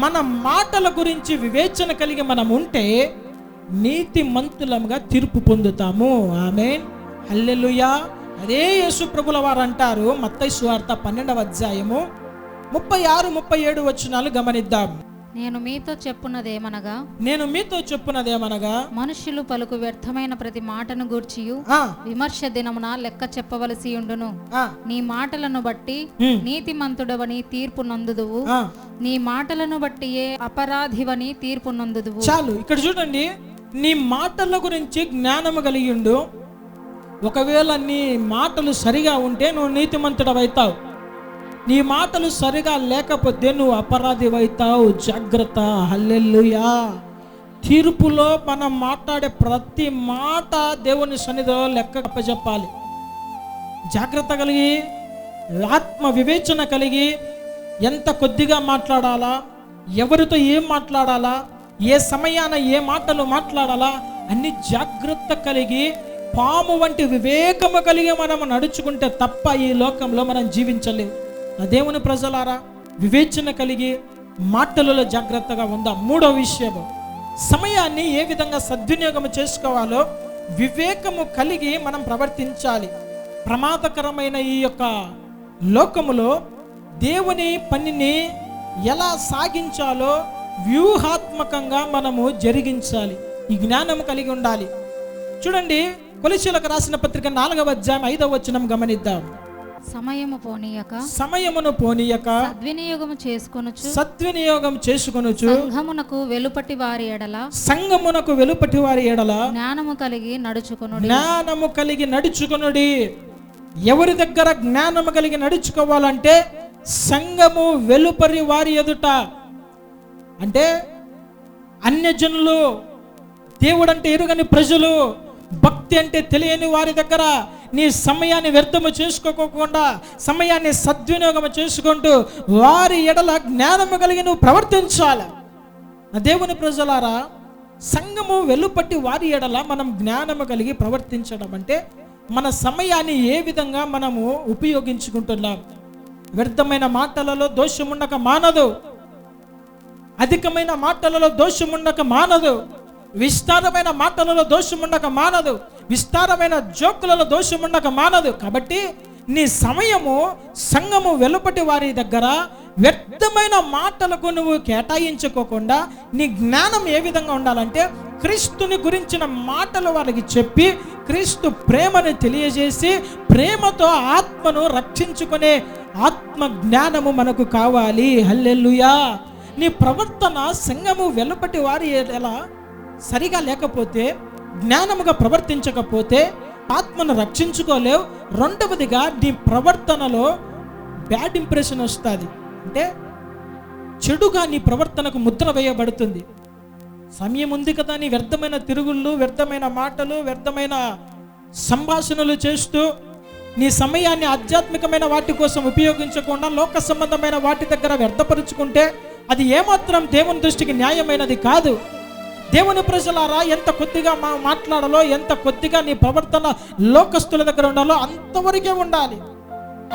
మన మాటల గురించి వివేచన కలిగి మనం ఉంటే నీతి మంతులంగా తీర్పు పొందుతాము. ఆమేన్, హల్లెలూయా. అదే యేసు ప్రభుల వారు అంటారు, మత్తయి సువార్త 12వ అధ్యాయము 36-37 వచనాలు గమనిద్దాం. నేను మీతో చెప్పున్నదేమనగా మనుష్యులు పలుకు వ్యర్థమైన ప్రతి మాటను గూర్చియు విమర్శ దినమున లెక్క చెప్పవలసి ఉండును. నీ మాటలను బట్టి నీతిమంతుడవని తీర్పు నందుదువు, నీ మాటలను బట్టి అపరాధివని తీర్పు నందుదువు. చాలు, ఇక్కడ చూడండి. నీ మాటల గురించి జ్ఞానము కలిగి ఉండు. ఒకవేళ నీ మాటలు సరిగా ఉంటే నువ్వు నీతిమంతుడవైతావు. నీ మాటలు సరిగా లేకపోతే నువ్వు అపరాధివైతావు. జాగ్రత్త. హల్లెలూయా. తీర్పులో మనం మాట్లాడే ప్రతి మాట దేవుని సన్నిధిలో లెక్క అప్పచెప్పాలి. జాగ్రత్త కలిగి, ఆత్మ వివేచన కలిగి, ఎంత కొద్దిగా మాట్లాడాలా, ఎవరితో ఏం మాట్లాడాలా, ఏ సమయాన ఏ మాటలు మాట్లాడాలా అన్ని జాగ్రత్త కలిగి, పాము వంటి వివేకము కలిగి మనం నడుచుకుంటే తప్ప ఈ లోకంలో మనం జీవించలేము. దేవుని ప్రజలారా, వివేచన కలిగి మాటలలో జాగ్రత్తగా ఉందాం. మూడో విషయము, సమయాన్ని ఏ విధంగా సద్వినియోగం చేసుకోవాలో వివేకము కలిగి మనం ప్రవర్తించాలి. ప్రమాదకరమైన ఈ యొక్క లోకములో దేవుని పనిని ఎలా సాగించాలో వ్యూహాత్మకంగా మనము జరిగించాలి. ఈ జ్ఞానం కలిగి ఉండాలి. చూడండి, కొలస్సీయులకు రాసిన పత్రిక 4వ అధ్యాయం 5వ వచనం గమనిద్దాం. సమయమును పోనీయక సద్వినియోగం చేసుకొనుచు సంఘమునకు వెలుపటి వారి ఎడల జ్ఞానము కలిగి నడుచుకొనుడి. ఎవరి దగ్గర జ్ఞానము కలిగి నడుచుకోవాలంటే సంఘము వెలుపరి వారి ఎదుట. అంటే అన్యజనులు, దేవుడంటే ఎరుగని ప్రజలు, భక్తి అంటే తెలియని వారి దగ్గర నీ సమయాన్ని వ్యర్థము చేసుకోకుండా, సమయాన్ని సద్వినియోగం చేసుకుంటూ వారి ఎడల జ్ఞానము కలిగి నువ్వు ప్రవర్తించాలి. దేవుని ప్రజలారా, సంఘము వెలుపట్టి వారి ఎడల మనం జ్ఞానము కలిగి ప్రవర్తించడం అంటే మన సమయాన్ని ఏ విధంగా మనము ఉపయోగించుకుంటున్నాం. వ్యర్థమైన మాటలలో దోషముండక మానదు, అధికమైన మాటలలో దోషముండక మానదు, విస్తారమైన మాటలలో దోషముండక మానదు, విస్తారమైన జోకులలో దోషముండక మానదు. కాబట్టి నీ సమయము సంఘము వెలుపటి వారి దగ్గర వ్యర్థమైన మాటలకు నువ్వు కేటాయించుకోకుండా నీ జ్ఞానం ఏ విధంగా ఉండాలంటే క్రీస్తుని గురించిన మాటలు వారికి చెప్పి క్రీస్తు ప్రేమను తెలియజేసి ప్రేమతో ఆత్మను రక్షించుకునే ఆత్మ జ్ఞానము మనకు కావాలి. హల్లెలూయా. నీ ప్రవర్తన సంఘము వెలుపటి వారి ఎలా సరిగా లేకపోతే, జ్ఞానముగా ప్రవర్తించకపోతే ఆత్మను రక్షించుకోలేవు. రెండవదిగా నీ ప్రవర్తనలో బ్యాడ్ ఇంప్రెషన్ వస్తుంది. అంటే చెడుగా నీ ప్రవర్తనకు ముద్ర వేయబడుతుంది. సమయం ఉంది కదా నీ వ్యర్థమైన తిరుగుళ్ళు, వ్యర్థమైన మాటలు, వ్యర్థమైన సంభాషణలు చేస్తూ నీ సమయాన్ని ఆధ్యాత్మికమైన వాటి కోసం ఉపయోగించకుండా లోక సంబంధమైన వాటి దగ్గర వ్యర్థపరుచుకుంటే అది ఏమాత్రం దేవుని దృష్టికి న్యాయమైనది కాదు. దేవుని ప్రజలారా, ఎంత కొద్దిగా మాట్లాడాలో, ఎంత కొద్దిగా నీ ప్రవర్తన లోకస్తుల దగ్గర ఉండాలో అంతవరకే ఉండాలి.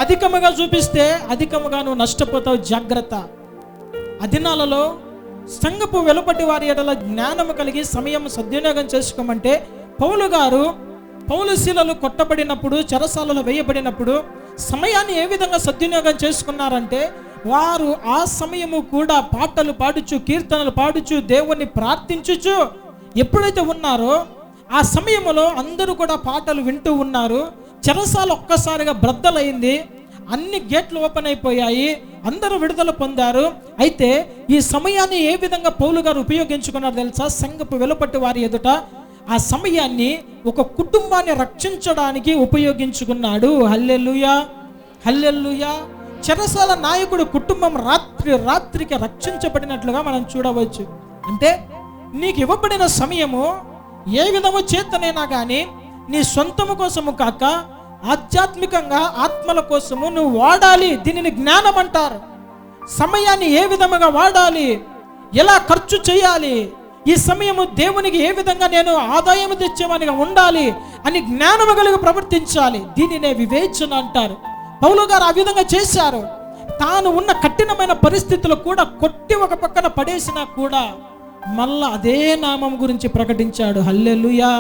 అధికముగా చూపిస్తే అధికముగా నువ్వు నష్టపోతావు. జాగ్రత్త. అదినాలలో సంఘపు వెలుపటి వారి ఎడల జ్ఞానము కలిగి సమయం సద్వినియోగం చేసుకోమంటే పౌలు గారు పౌలుశీలలు కొట్టబడినప్పుడు, చెరసాలలో వేయబడినప్పుడు సమయాన్ని ఏ విధంగా సద్వినియోగం చేసుకున్నారంటే వారు ఆ సమయము కూడా పాటలు పాడుచు, కీర్తనలు పాడుచు, దేవుణ్ణి ప్రార్థించుచు ఎప్పుడైతే ఉన్నారో ఆ సమయంలో అందరూ కూడా పాటలు వింటూ ఉన్నారు. చెరసాల ఒక్కసారిగా బ్రద్దలైంది, అన్ని గేట్లు ఓపెన్ అయిపోయాయి, అందరూ విడుదల పొందారు. అయితే ఈ సమయాన్ని ఏ విధంగా పౌలు గారు ఉపయోగించుకున్నారు తెలుసా? సంఘపు వెలుపటి వారి ఎదుట ఆ సమయాన్ని ఒక కుటుంబాన్ని రక్షించడానికి ఉపయోగించుకున్నాడు. హల్లెలూయా, హల్లెలూయా. చెరసాల నాయకుడు కుటుంబం రాత్రికి రక్షించబడినట్లుగా మనం చూడవచ్చు. అంటే నీకు ఇవ్వబడిన సమయము ఏ విధము చేతనైనా కానీ నీ సొంతము కోసము కాక ఆధ్యాత్మికంగా ఆత్మల కోసము నువ్వు వాడాలి. దీనిని జ్ఞానం అంటారు. సమయాన్ని ఏ విధముగా వాడాలి, ఎలా ఖర్చు చేయాలి, ఈ సమయము దేవునికి ఏ విధంగా నేను ఆదాయం తెచ్చేవానిగా ఉండాలి అని జ్ఞానము కలిగి ప్రవర్తించాలి. దీనినే వివేచన అంటారు. పౌలు గారు ఆ విధంగా చేశారు. తాను ఉన్న కఠినమైన పరిస్థితులు కూడా కొట్టి ఒక పక్కన పడేసినా కూడా మళ్ళా అదే నామం గురించి ప్రకటించాడు. హల్లెలూయా.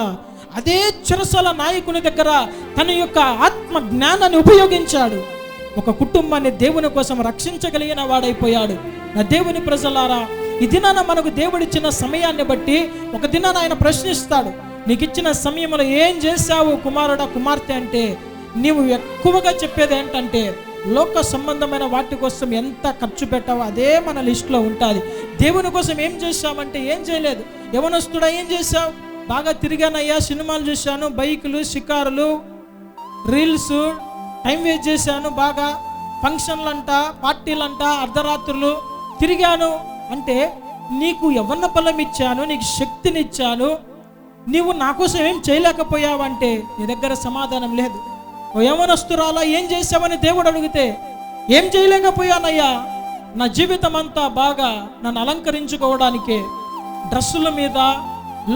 అదే చెరసాల నాయకుని దగ్గర తన యొక్క ఆత్మ జ్ఞానాన్ని ఉపయోగించాడు. ఒక కుటుంబాన్ని దేవుని కోసం రక్షించగలిగిన వాడైపోయాడు. నా దేవుని ప్రజలారా, ఈ దినాన మనకు దేవుడిచ్చిన సమయాన్ని బట్టి ఒక దినాన ఆయన ప్రశ్నిస్తాడు, నీకు ఇచ్చిన సమయంలో ఏం చేశావు కుమారుడా కుమార్తె అంటే నీవు ఎక్కువగా చెప్పేది ఏంటంటే లోక సంబంధమైన వాటి కోసం ఎంత ఖర్చు పెట్టావో అదే మన లిస్టులో ఉంటుంది. దేవుని కోసం ఏం చేశామంటే ఏం చేయలేదు. యవనస్తుడా ఏం చేశావు? బాగా తిరిగానయ్యా, సినిమాలు చూశాను, బైకులు, షికారులు, రీల్స్, టైం వేస్ట్ చేశాను, బాగా ఫంక్షన్లు అంట, పార్టీలంట, అర్ధరాత్రులు తిరిగాను అంటే నీకు యవ్వన బలం ఇచ్చాను, నీకు శక్తినిచ్చాను, నీవు నా కోసం ఏం చేయలేకపోయావంటే నీ దగ్గర సమాధానం లేదు. ఓ యవనస్తురాలా ఏం చేశావని దేవుడు అడిగితే ఏం చేయలేకపోయానయ్యా, నా జీవితం అంతా బాగా నన్ను అలంకరించుకోవడానికే డ్రెస్సుల మీద,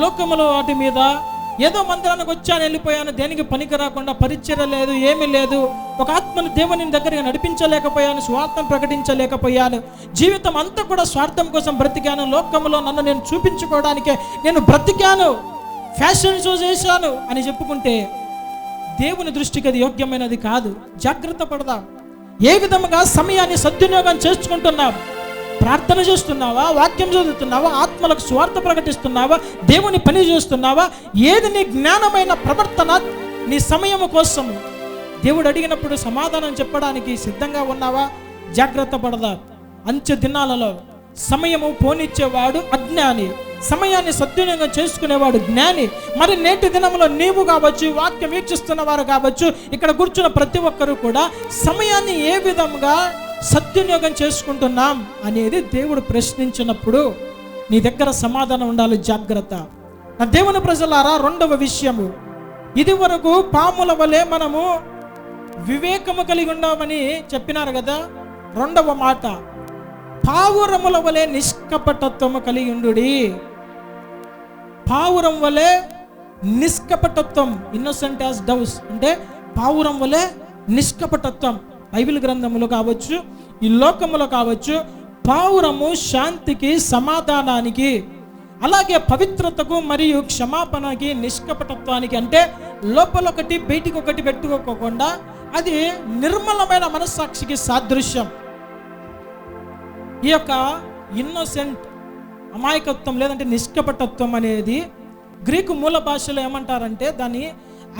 లోకముల వాటి మీద, ఏదో మందిరానికి వచ్చాను వెళ్ళిపోయాను, దేనికి పనికి రాకుండా, పరిచర్య లేదు, ఏమీ లేదు, ఒక ఆత్మను దేవుని దగ్గరికి నడిపించలేకపోయాను, స్వార్థం ప్రకటించలేకపోయాను, జీవితం అంతా కూడా స్వార్థం కోసం బ్రతికాను, లోకములో నన్ను నేను చూపించుకోవడానికే నేను బ్రతికాను, ఫ్యాషన్ షో చేశాను అని చెప్పుకుంటే దేవుని దృష్టికి అది యోగ్యమైనది కాదు. జాగ్రత్త పడదాం. ఏ విధముగా సమయాన్ని సద్వినియోగం చేసుకుంటున్నాం? ప్రార్థన చేస్తున్నావా? వాక్యం చదువుతున్నావా? ఆత్మలకు స్వార్థ ప్రకటిస్తున్నావా? దేవుని పని చేస్తున్నావా? ఏది నీ జ్ఞానమైన ప్రవర్తన? నీ సమయము కోసం దేవుడు అడిగినప్పుడు సమాధానం చెప్పడానికి సిద్ధంగా ఉన్నావా? జాగ్రత్త పడదా. అంచె దినాలలో సమయము పోనిచ్చేవాడు అజ్ఞాని, సమయాన్ని సద్వినియోగం చేసుకునేవాడు జ్ఞాని. మరి నేటి దినంలో నీవు కావచ్చు, వాక్యం వీక్షిస్తున్న వారు కావచ్చు, ఇక్కడ కూర్చున్న ప్రతి ఒక్కరూ కూడా సమయాన్ని ఏ విధంగా సద్వినియోగం చేసుకుంటున్నాం అనేది దేవుడు ప్రశ్నించినప్పుడు నీ దగ్గర సమాధానం ఉండాలి. జాగ్రత్త. నా దేవుని ప్రజలారా, రెండవ విషయము, ఇది వరకు పాముల వలె మనము వివేకము కలిగి ఉండమని చెప్పినారు కదా. రెండవ మాట, పావురముల వలె నిష్కపటత్వము కలిగి ఉండుడి. పావురం వలె నిష్కపటత్వం, ఇన్నోసెంట్ యాజ్ డవ్స్ అంటే పావురం వలె నిష్కపటత్వం. బైబిల్ గ్రంథములో కావచ్చు, ఈ లోకములో కావచ్చు, పావురము శాంతికి, సమాధానానికి, అలాగే పవిత్రతకు మరియు క్షమాపణకి, నిష్కపటత్వానికి, అంటే లోపల ఒకటి బయటికి ఒకటి పెట్టుకోకుండా అది నిర్మలమైన మనస్సాక్షికి సాదృశ్యం. ఈ యొక్క ఇన్నోసెంట్, అమాయకత్వం లేదంటే నిష్కపటత్వం అనేది గ్రీకు మూల భాషలో ఏమంటారంటే దాన్ని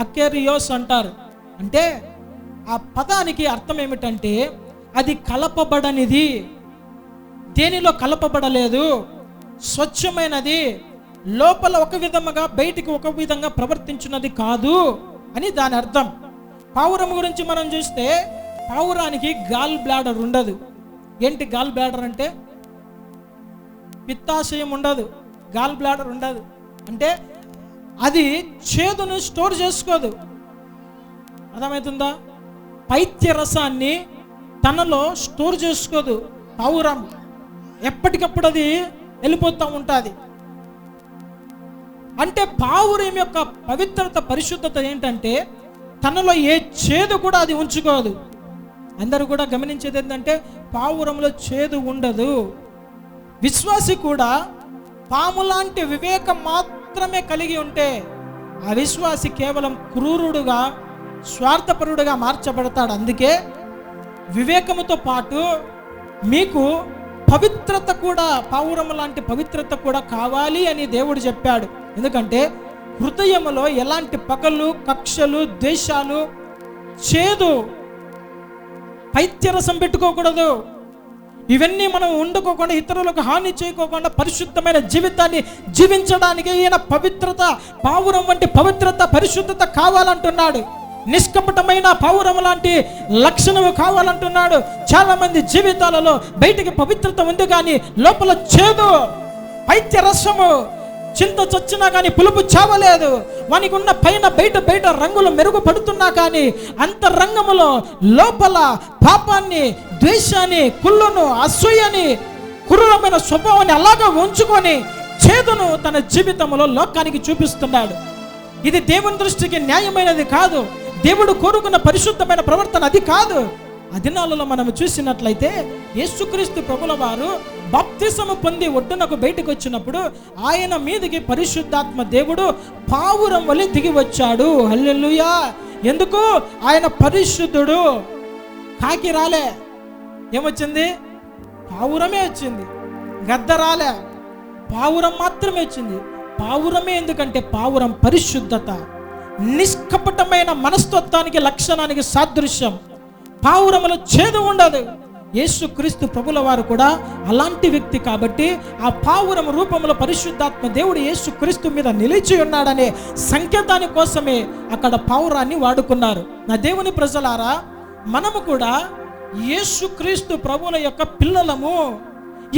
అకెరియోస్ అంటారు. అంటే ఆ పదానికి అర్థం ఏమిటంటే అది కలపబడనిది, దేనిలో కలపబడలేదు, స్వచ్ఛమైనది, లోపల ఒక విధముగా బయటికి ఒక విధంగా ప్రవర్తించినది కాదు అని దాని అర్థం. పావురం గురించి మనం చూస్తే పావురానికి గాల్ బ్లాడర్ ఉండదు. ఏంటి గాల్ బ్లాడర్ అంటే? పిత్తాశయం ఉండదు, గాల్ బ్లాడర్ ఉండదు. అంటే అది చేదును స్టోర్ చేసుకోదు. అర్థమవుతుందా? పైత్య రసాన్ని తనలో స్టోర్ చేసుకోదు పావురం. ఎప్పటికప్పుడు అది వెళ్ళిపోతూ ఉంటుంది. అంటే పావురం యొక్క పవిత్రత, పరిశుద్ధత ఏంటంటే తనలో ఏ చేదు కూడా అది ఉంచుకోదు. అందరూ కూడా గమనించేది ఏంటంటే పావురంలో చేదు ఉండదు. విశ్వాసి కూడా పాము లాంటి వివేకం మాత్రమే కలిగి ఉంటే ఆ విశ్వాసి కేవలం క్రూరుడుగా, స్వార్థపరుడుగా మార్చబడతాడు. అందుకే వివేకముతో పాటు మీకు పవిత్రత కూడా, పావురం లాంటి పవిత్రత కూడా కావాలి అని దేవుడు చెప్పాడు. ఎందుకంటే హృదయములో ఎలాంటి పగలు, కక్షలు, ద్వేషాలు, చేదు, పైత్యరసం పెట్టుకోకూడదు. ఇవన్నీ మనం వండుకోకుండా, ఇతరులకు హాని చేయకోకుండా పరిశుద్ధమైన జీవితాన్ని జీవించడానికి ఈయన పవిత్రత, పావురం వంటి పవిత్రత, పరిశుద్ధత కావాలంటున్నాడు. నిష్కపటమైన పావురం లాంటి లక్షణము కావాలంటున్నాడు. చాలా మంది జీవితాలలో బయటికి పవిత్రత ఉంది కానీ లోపల చేదు, పైత్య రసము, చింత చచ్చినా కానీ పులుపు చావలేదు. వానికి ఉన్న పైన బయట రంగులు మెరుగుపడుతున్నా కానీ అంతరంగములో లోపల పాపాన్ని, ద్వేషాన్ని, కుళ్ళును, అసూయని, క్రూరమైన స్వభావాన్ని అలాగా ఉంచుకొని చేదును తన జీవితంలో లోకానికి చూపిస్తున్నాడు. ఇది దేవుని దృష్టికి న్యాయమైనది కాదు. దేవుడు కోరుకున్న పరిశుద్ధమైన ప్రవర్తన అది కాదు. ఆ దినాలలో మనం చూసినట్లయితే యేసుక్రీస్తు ప్రభుల వారు బాప్తిసము పొంది ఒడ్డునకు బయటకు వచ్చినప్పుడు ఆయన మీదకి పరిశుద్ధాత్మ దేవుడు పావురం వలె దిగి వచ్చాడు. హల్లెలూయా. ఎందుకు? ఆయన పరిశుద్ధుడు. కాకి రాలే, ఏమొచ్చింది? పావురమే వచ్చింది. గద్ద రాలే, పావురం మాత్రమే వచ్చింది. పావురమే ఎందుకంటే పావురం పరిశుద్ధత, నిష్కపటమైన మనస్తత్వానికి, లక్షణానికి సాదృశ్యం. పావురములో చేదు ఉండదు. యేసుక్రీస్తు ప్రభుల వారు కూడా అలాంటి వ్యక్తి కాబట్టి ఆ పావురం రూపంలో పరిశుద్ధాత్మ దేవుడు యేసుక్రీస్తు మీద నిలిచి ఉన్నాడనే సంకేతాని కోసమే అక్కడ పావురాన్ని వాడుకున్నారు. నా దేవుని ప్రజలారా, మనము కూడా యేసుక్రీస్తు ప్రభుల యొక్క పిల్లలము.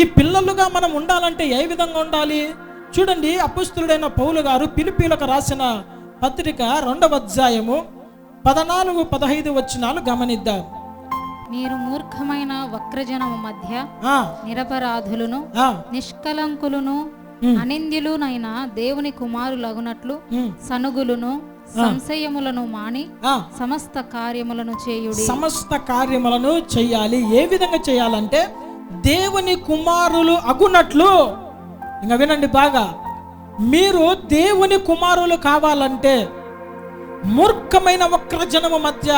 ఈ పిల్లలుగా మనం ఉండాలంటే ఏ విధంగా ఉండాలి? చూడండి, అపొస్తలుడైన పౌలు గారు ఫిలిప్పీయులకు రాసిన పత్రిక 2వ అధ్యాయము 14-15 వచనాలు గమనిద్దాం. మీరు మూర్ఖమైన వక్రజనము మధ్య నిరపరాధులను, నిష్కలంకులను, అనింద్యులునైన దేవుని కుమారులగునట్లు సనుగులను, సంశయములను మాని సమస్త కార్యములను చేయుడి. సమస్త కార్యములను చేయాలి. ఏ విధంగా చేయాలంటే దేవుని కుమారులు అగునట్లు. ఇంకా వినండి బాగా, మీరు దేవుని కుమారులు కావాలంటే మూర్ఖమైన వక్రజనము మధ్య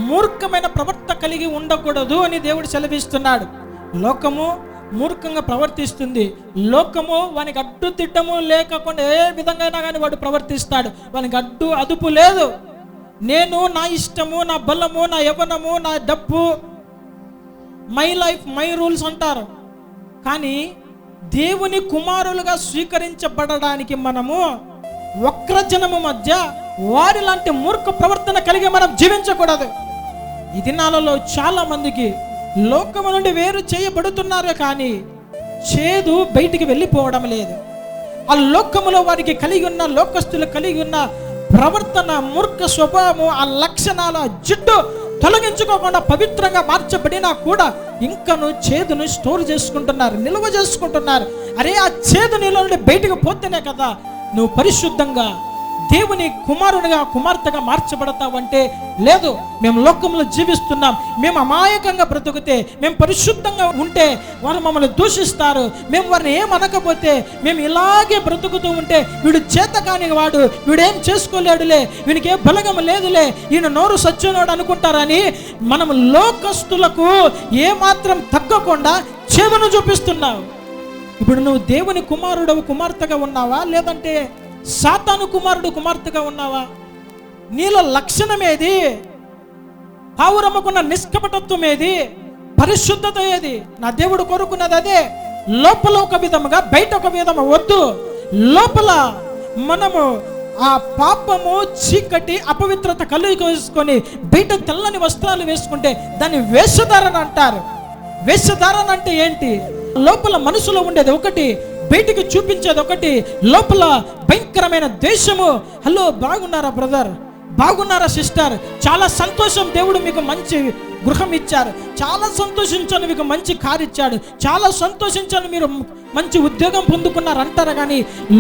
మూర్ఖమైన ప్రవర్తన కలిగి ఉండకూడదు అని దేవుడు సెలవిస్తున్నాడు. లోకము మూర్ఖంగా ప్రవర్తిస్తుంది. లోకము వానికి అడ్డు తిట్టము లేకుండా ఏ విధంగా అయినా కానీ వాడు ప్రవర్తిస్తాడు. వానికి అడ్డు అదుపు లేదు. నేను, నా ఇష్టము, నా బలము, నా యవ్వనము, నా డబ్బు, మై లైఫ్ మై రూల్స్ అంటారు. కానీ దేవుని కుమారులుగా స్వీకరించబడడానికి మనము వక్రజనము మధ్య వారి లాంటి మూర్ఖ ప్రవర్తన కలిగి మనం జీవించకూడదు. ఈ దినాలలో చాలా మందికి లోకము నుండి వేరు చేయబడుతున్నారు, కానీ చేదు బయటికి వెళ్ళిపోవడం లేదు. ఆ లోకములో వారికి కలిగి ఉన్న, లోకస్తులు కలిగి ఉన్న ప్రవర్తన, మూర్ఖ స్వభావము, ఆ లక్షణాల జిడ్డు తొలగించుకోకుండా పవిత్రంగా మార్చబడినా కూడా ఇంకను చేదును స్టోర్ చేసుకుంటున్నారు, నిల్వ చేసుకుంటున్నారు. అరే, ఆ చేదు నీళ్ళ నుండి బయటకు పోతేనే కదా నువ్వు పరిశుద్ధంగా దేవుని కుమారునిగా, కుమార్తెగా మార్చబడతావంటే లేదు. మేము లోకంలో జీవిస్తున్నాం, మేము అమాయకంగా బ్రతుకుతే, మేము పరిశుద్ధంగా ఉంటే వారు మమ్మల్ని దూషిస్తారు. మేము వారిని ఏమనకపోతే, మేము ఇలాగే బ్రతుకుతూ ఉంటే వీడు చేత కాని వాడు, వీడేం చేసుకోలేడులే, వీనికి ఏ బలగం లేదులే, ఈయన నోరు సచ్చినోడు అనుకుంటారని మనం లోకస్తులకు ఏమాత్రం తగ్గకుండా చేదును చూపిస్తున్నావు. ఇప్పుడు నువ్వు దేవుని కుమారుడు, కుమార్తెగా ఉన్నావా, లేదంటే సాతాను కుమారుడు, కుమార్తెగా ఉన్నావా? నీలో లక్షణమేది? పావురమ్మకున్న నిష్కపటత్వం ఏది? పరిశుద్ధత ఏది? నా దేవుడు కోరుకున్నది అదే. లోపల ఒక విధముగా, బయట ఒక విధము వద్దు. లోపల మనము ఆ పాపము, చీకటి, అపవిత్రత కలుగు వేసుకొని బయట తెల్లని వస్త్రాలు వేసుకుంటే దాన్ని వేషధారణ అంటారు. వేషధారణ అంటే ఏంటి? లోపల మనసులో ఉండేది ఒకటి, బయటికి చూపించేది ఒకటి. లోపల భయంకరమైన ద్వేషము. హలో, బాగున్నారా బ్రదర్, బాగున్నారా సిస్టర్, చాలా సంతోషం, దేవుడు మీకు మంచి గృహం ఇచ్చారు, చాలా సంతోషించాను, మీకు మంచి కారు ఇచ్చాడు, చాలా సంతోషించాను, మీరు మంచి ఉద్యోగం పొందుకున్నారు అంటారు. కానీ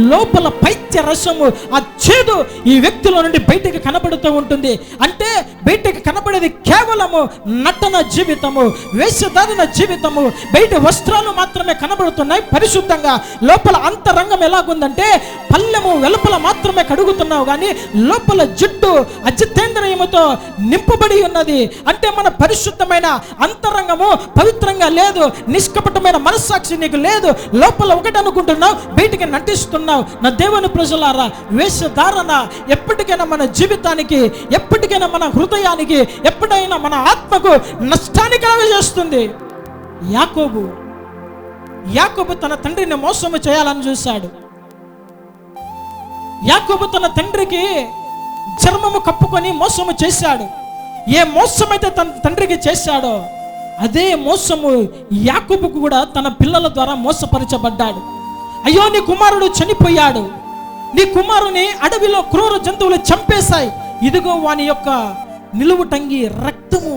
లోపల పైత్య రసము, ఆ చేదు ఈ వ్యక్తిలో నుండి బయటికి కనబడుతూ ఉంటుంది. అంటే బయటికి కనబడేది కేవలము నటన జీవితము, వేషధారణ జీవితము. బయట వస్త్రాలు మాత్రమే కనబడుతున్నాయి పరిశుద్ధంగా. లోపల అంతరంగం ఎలాగుందంటే పల్లెము వెలుపల మాత్రమే కడుగుతున్నావు, కానీ లోపల జుట్టు అజితేంద్రియముతో నింపబడి ఉన్నది. అంటే మన పరిశుద్ధమైన అంతరంగము పవిత్రంగా లేదు, నిష్కపటమైన మనస్సాక్షి నీకు లేదు. లోపల ఒకటి అనుకుంటున్నావు, బయటికి నటిస్తున్నావు. నా దేవుని ప్రజలారా, వేషధారణ ఎప్పటికైనా మన జీవితానికి, ఎప్పటికైనా మన హృదయానికి, ఎప్పుడైనా మన ఆత్మకు నష్టాన్ని కలుగజేస్తుంది. యాకోబు తన తండ్రిని మోసము చేయాలని చూశాడు. యాకోబు తన తండ్రికి చర్మము కప్పుకొని మోసము చేశాడు. ఏ మోసమైతే తన తండ్రికి చేశాడో అదే మోసము యాకోబుకు కూడా తన పిల్లల ద్వారా మోసపరచబడ్డాడు. అయ్యో నీ కుమారుడు చనిపోయాడు, నీ కుమారుని అడవిలో క్రూర జంతువులు చంపేశాయి, ఇదిగో వాని యొక్క నిలువుటంగి రక్తము.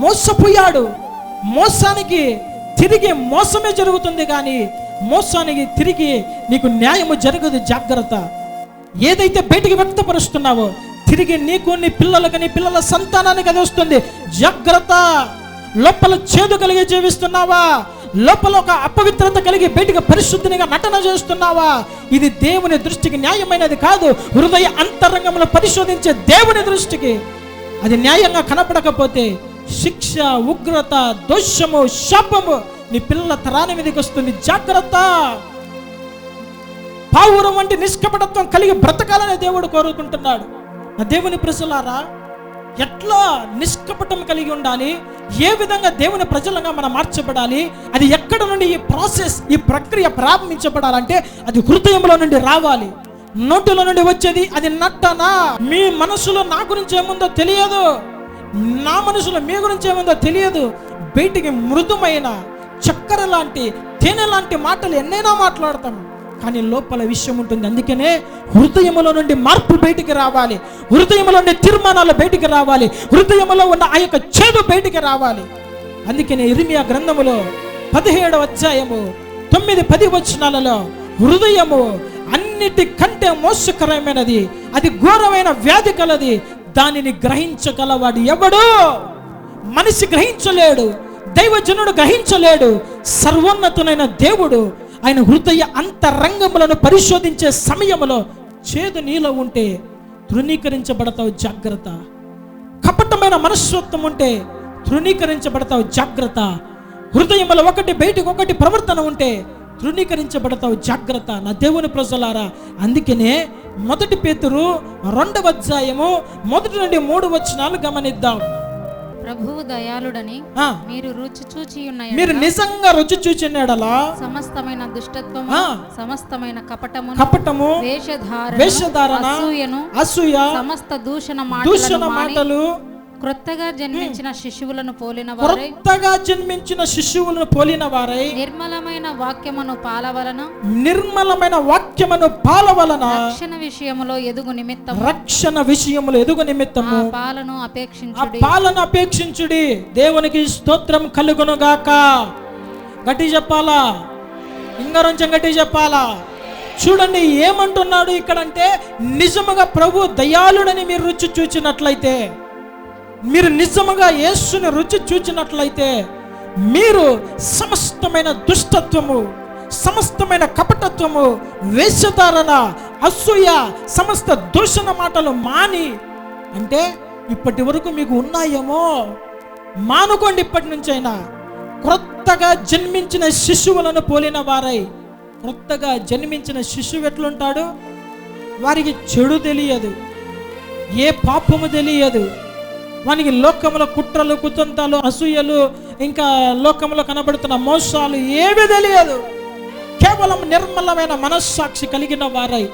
మోసపోయాడు, మోసానికి తిరిగి మోసమే జరుగుతుంది కానీ మోసానికి తిరిగి నీకు న్యాయము జరగదు. జాగ్రత్త. ఏదైతే బయటికి వ్యక్తపరుస్తున్నావో తిరిగి నీకు, నీ పిల్లలకు, నీ పిల్లల సంతానానికి అది వస్తుంది. జాగ్రత్త. లోపల చేదు కలిగి జీవిస్తున్నావా? లోపల ఒక అపవిత్రత కలిగి బయటికి పరిశుద్ధినిగా నటన చేస్తున్నావా? ఇది దేవుని దృష్టికి న్యాయమైనది కాదు. హృదయ అంతరంగంలో పరిశోధించే దేవుని దృష్టికి అది న్యాయంగా కనపడకపోతే శిక్ష, ఉగ్రత, దోషము, శాపము నీ పిల్లల తరాని మీదకి వస్తుంది. జాగ్రత్త. పావురం వంటి నిష్కపటత్వం కలిగి బ్రతకాలని దేవుడు కోరుకుంటున్నాడు. నా దేవుని ప్రజలారా, ఎట్లా నిష్కపటం కలిగి ఉండాలి, ఏ విధంగా దేవుని ప్రజలుగా మనం మార్చబడాలి, అది ఎక్కడ నుండి ఈ ప్రాసెస్, ఈ ప్రక్రియ ప్రారంభించబడాలంటే అది హృదయంలో నుండి రావాలి. నోటిలో నుండి వచ్చేది అది నట్టనా? మీ మనసులో నా గురించి ఏముందో తెలియదు, నా మనసులో మీ గురించి ఏముందో తెలియదు. బయటికి మృదుమైన చక్కెర లాంటి, తేనె లాంటి మాటలు ఎన్నైనా మాట్లాడతాము, కానీ లోపల విషయం ఉంటుంది. అందుకనే హృదయములో నుండి మార్పు బయటికి రావాలి, హృదయంలో నుండి తీర్మానాలు బయటికి రావాలి, హృదయంలో ఉన్న ఆ యొక్క చేదు బయటికి రావాలి. అందుకనే ఇర్మియా గ్రంథములో 17వ అధ్యాయము 9-10 వచనాలలో హృదయము అన్నిటికంటే మోసకరమైనది, అది ఘోరమైన వ్యాధి కలది, దానిని గ్రహించగలవాడు ఎవడు? మనిషి గ్రహించలేడు, దైవజనుడు గ్రహించలేడు. సర్వోన్నతునైన దేవుడు ఆయన హృదయ అంతరంగములను పరిశోధించే సమయంలో చేదు నీలో ఉంటే తృణీకరించబడతావు. జాగ్రత్త. కపటమైన మనస్తత్వం ఉంటే తృణీకరించబడతావు. జాగ్రత్త. హృదయంలో ఒకటి బయటికి ఒకటి ప్రవర్తన ఉంటే తృణీకరించబడతావు. జాగ్రత్త. నా దేవుని ప్రజలారా, అందుకనే 1 పేతురు 2వ అధ్యాయము 1 నుండి 3 వచనాలు గమనిద్దాం. ప్రభువు దయాళుడని మీరు రుచి చూచి ఉన్న మీరు నిజంగా రుచి చూచినడలా సమస్తమైన దుష్టత్వము, సమస్తమైన కపటము, వేషధారణ, అసూయ, సమస్త దూషణ మాటలు, క్రొత్తగా జన్మించిన శిశువులను పోలిన వారై నిర్మలమైన వాక్యమును పాలవలన రక్షణ విషయములో ఎదుగు నిమిత్తము పాలను అపేక్షించుడి. దేవునికి స్తోత్రం కలుగును గాక. గట్టి చెప్పాలా? ఇంకొంచెం గట్టి చెప్పాలా? చూడండి ఏమంటున్నాడు ఇక్కడంటే, నిజముగా ప్రభు దయాళుడని మీరు రుచి చూచినట్లయితే, మీరు నిజముగా యేసుని రుచి చూచినట్లయితే, మీరు సమస్తమైన దుష్టత్వము, సమస్తమైన కపటత్వము, వేషధారణ, అసూయ, సమస్త దూషణ మాటలు మాని, అంటే ఇప్పటి వరకు మీకు ఉన్నాయేమో మానుకోండి. ఇప్పటి నుంచైనా క్రొత్తగా జన్మించిన శిశువులను పోలిన వారై. క్రొత్తగా జన్మించిన శిశువు ఎట్లుంటాడు? వారికి చెడు తెలియదు, ఏ పాపము తెలియదు, వానికి లోకముల కుట్రలు, కుతంతాలు, అసూయలు, ఇంకా లోకంలో కనబడుతున్న మోసాలు ఏమీ తెలియదు. కేవలం నిర్మలమైన మనస్సాక్షి కలిగిన వారై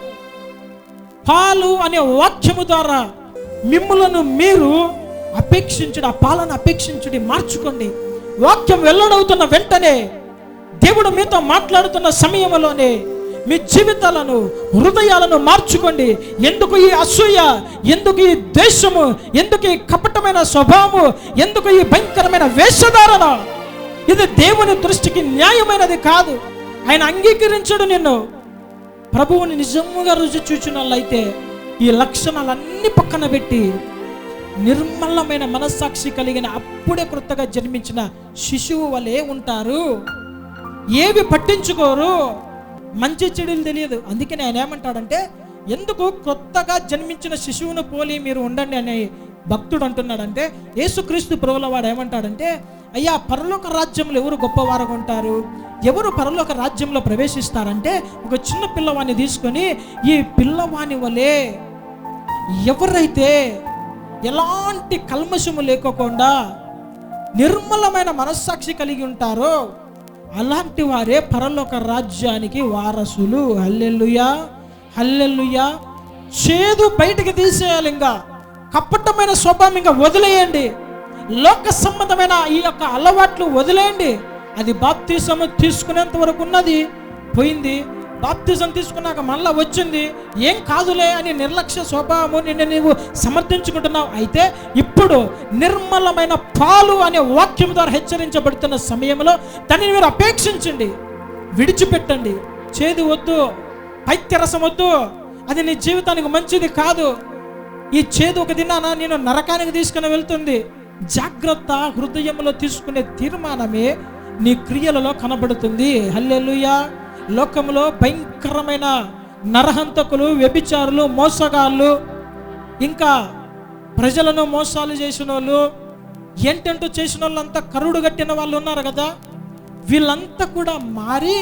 పాలు అనే వాక్యము ద్వారా మిమ్ములను మీరు అపేక్షించుడి, ఆ పాలను అపేక్షించుడి, మార్చుకోండి. వాక్యం వెల్లడవుతున్న వెంటనే, దేవుడు మీతో మాట్లాడుతున్న సమయంలోనే మీ జీవితాలను, హృదయాలను మార్చుకోండి. ఎందుకు ఈ అసూయ, ఎందుకు ఈ ద్వేషము, ఎందుకు ఈ కపటమైన స్వభావము, ఎందుకు ఈ భయంకరమైన వేషధారణ? ఇది దేవుని దృష్టికి న్యాయమైనది కాదు. ఆయన అంగీకరించడు నిన్ను. ప్రభువుని నిజముగా రుచి చూచినట్లయితే ఈ లక్షణాలన్నీ పక్కన పెట్టి నిర్మలమైన మనస్సాక్షి కలిగిన, అప్పుడే క్రొత్తగా జన్మించిన శిశువు వలె ఉంటారు. ఏవి పట్టించుకోరు, మంచి చెడులు తెలియదు. అందుకని ఆయన ఏమంటాడంటే, ఎందుకు క్రొత్తగా జన్మించిన శిశువును పోలి మీరు ఉండండి అని భక్తుడు అంటున్నాడంటే, యేసుక్రీస్తు ప్రభువుల వాడు ఏమంటాడంటే, అయ్యా పరలోక రాజ్యంలో ఎవరు గొప్పవారుగా ఉంటారు, ఎవరు పరలోక రాజ్యంలో ప్రవేశిస్తారంటే, ఒక చిన్న పిల్లవాడిని తీసుకొని ఈ పిల్లవాని వలె ఎవరైతే ఎలాంటి కల్మషము లేకోకుండా నిర్మలమైన మనస్సాక్షి కలిగి ఉంటారో అలాంటి వారే పరలోక రాజ్యానికి వారసులు. హల్లెలూయా, హల్లెలూయా. చేదు బయటికి తీసేయాలి, ఇంకా కపటమైన స్వభావం ఇంకా వదిలేయండి, లోక సంబంధమైన ఈ యొక్క అలవాట్లు వదిలేయండి. అది బాప్తిసము తీసుకునేంత వరకు ఉన్నది, పోయింది, బాప్తిజం తీసుకున్నాక మళ్ళా వచ్చింది, ఏం కాదులే అని నిర్లక్ష్య స్వభావము నిన్ను నీవు సమర్థించుకుంటున్నావు. అయితే ఇప్పుడు నిర్మలమైన పాలు అనే వాక్యం ద్వారా హెచ్చరించబడుతున్న సమయంలో దానిని మీరు అపేక్షించండి, విడిచిపెట్టండి. చేదు వద్దు, పైత్యరసం వద్దు, అది నీ జీవితానికి మంచిది కాదు. ఈ చేదు ఒక దినాన నేను నరకానికి తీసుకుని వెళ్తుంది. జాగ్రత్త, హృదయంలో తీసుకునే తీర్మానమే నీ క్రియలలో కనబడుతుంది. హల్లెలూయా. లోకంలో భయంకరమైన నరహంతకులు, వ్యభిచారులు, మోసగాళ్ళు, ఇంకా ప్రజలను మోసాలు చేసిన వాళ్ళు, ఏంటంటూ చేసిన వాళ్ళంతా కరుడు కట్టిన వాళ్ళు ఉన్నారు కదా, వీళ్ళంతా కూడా మారి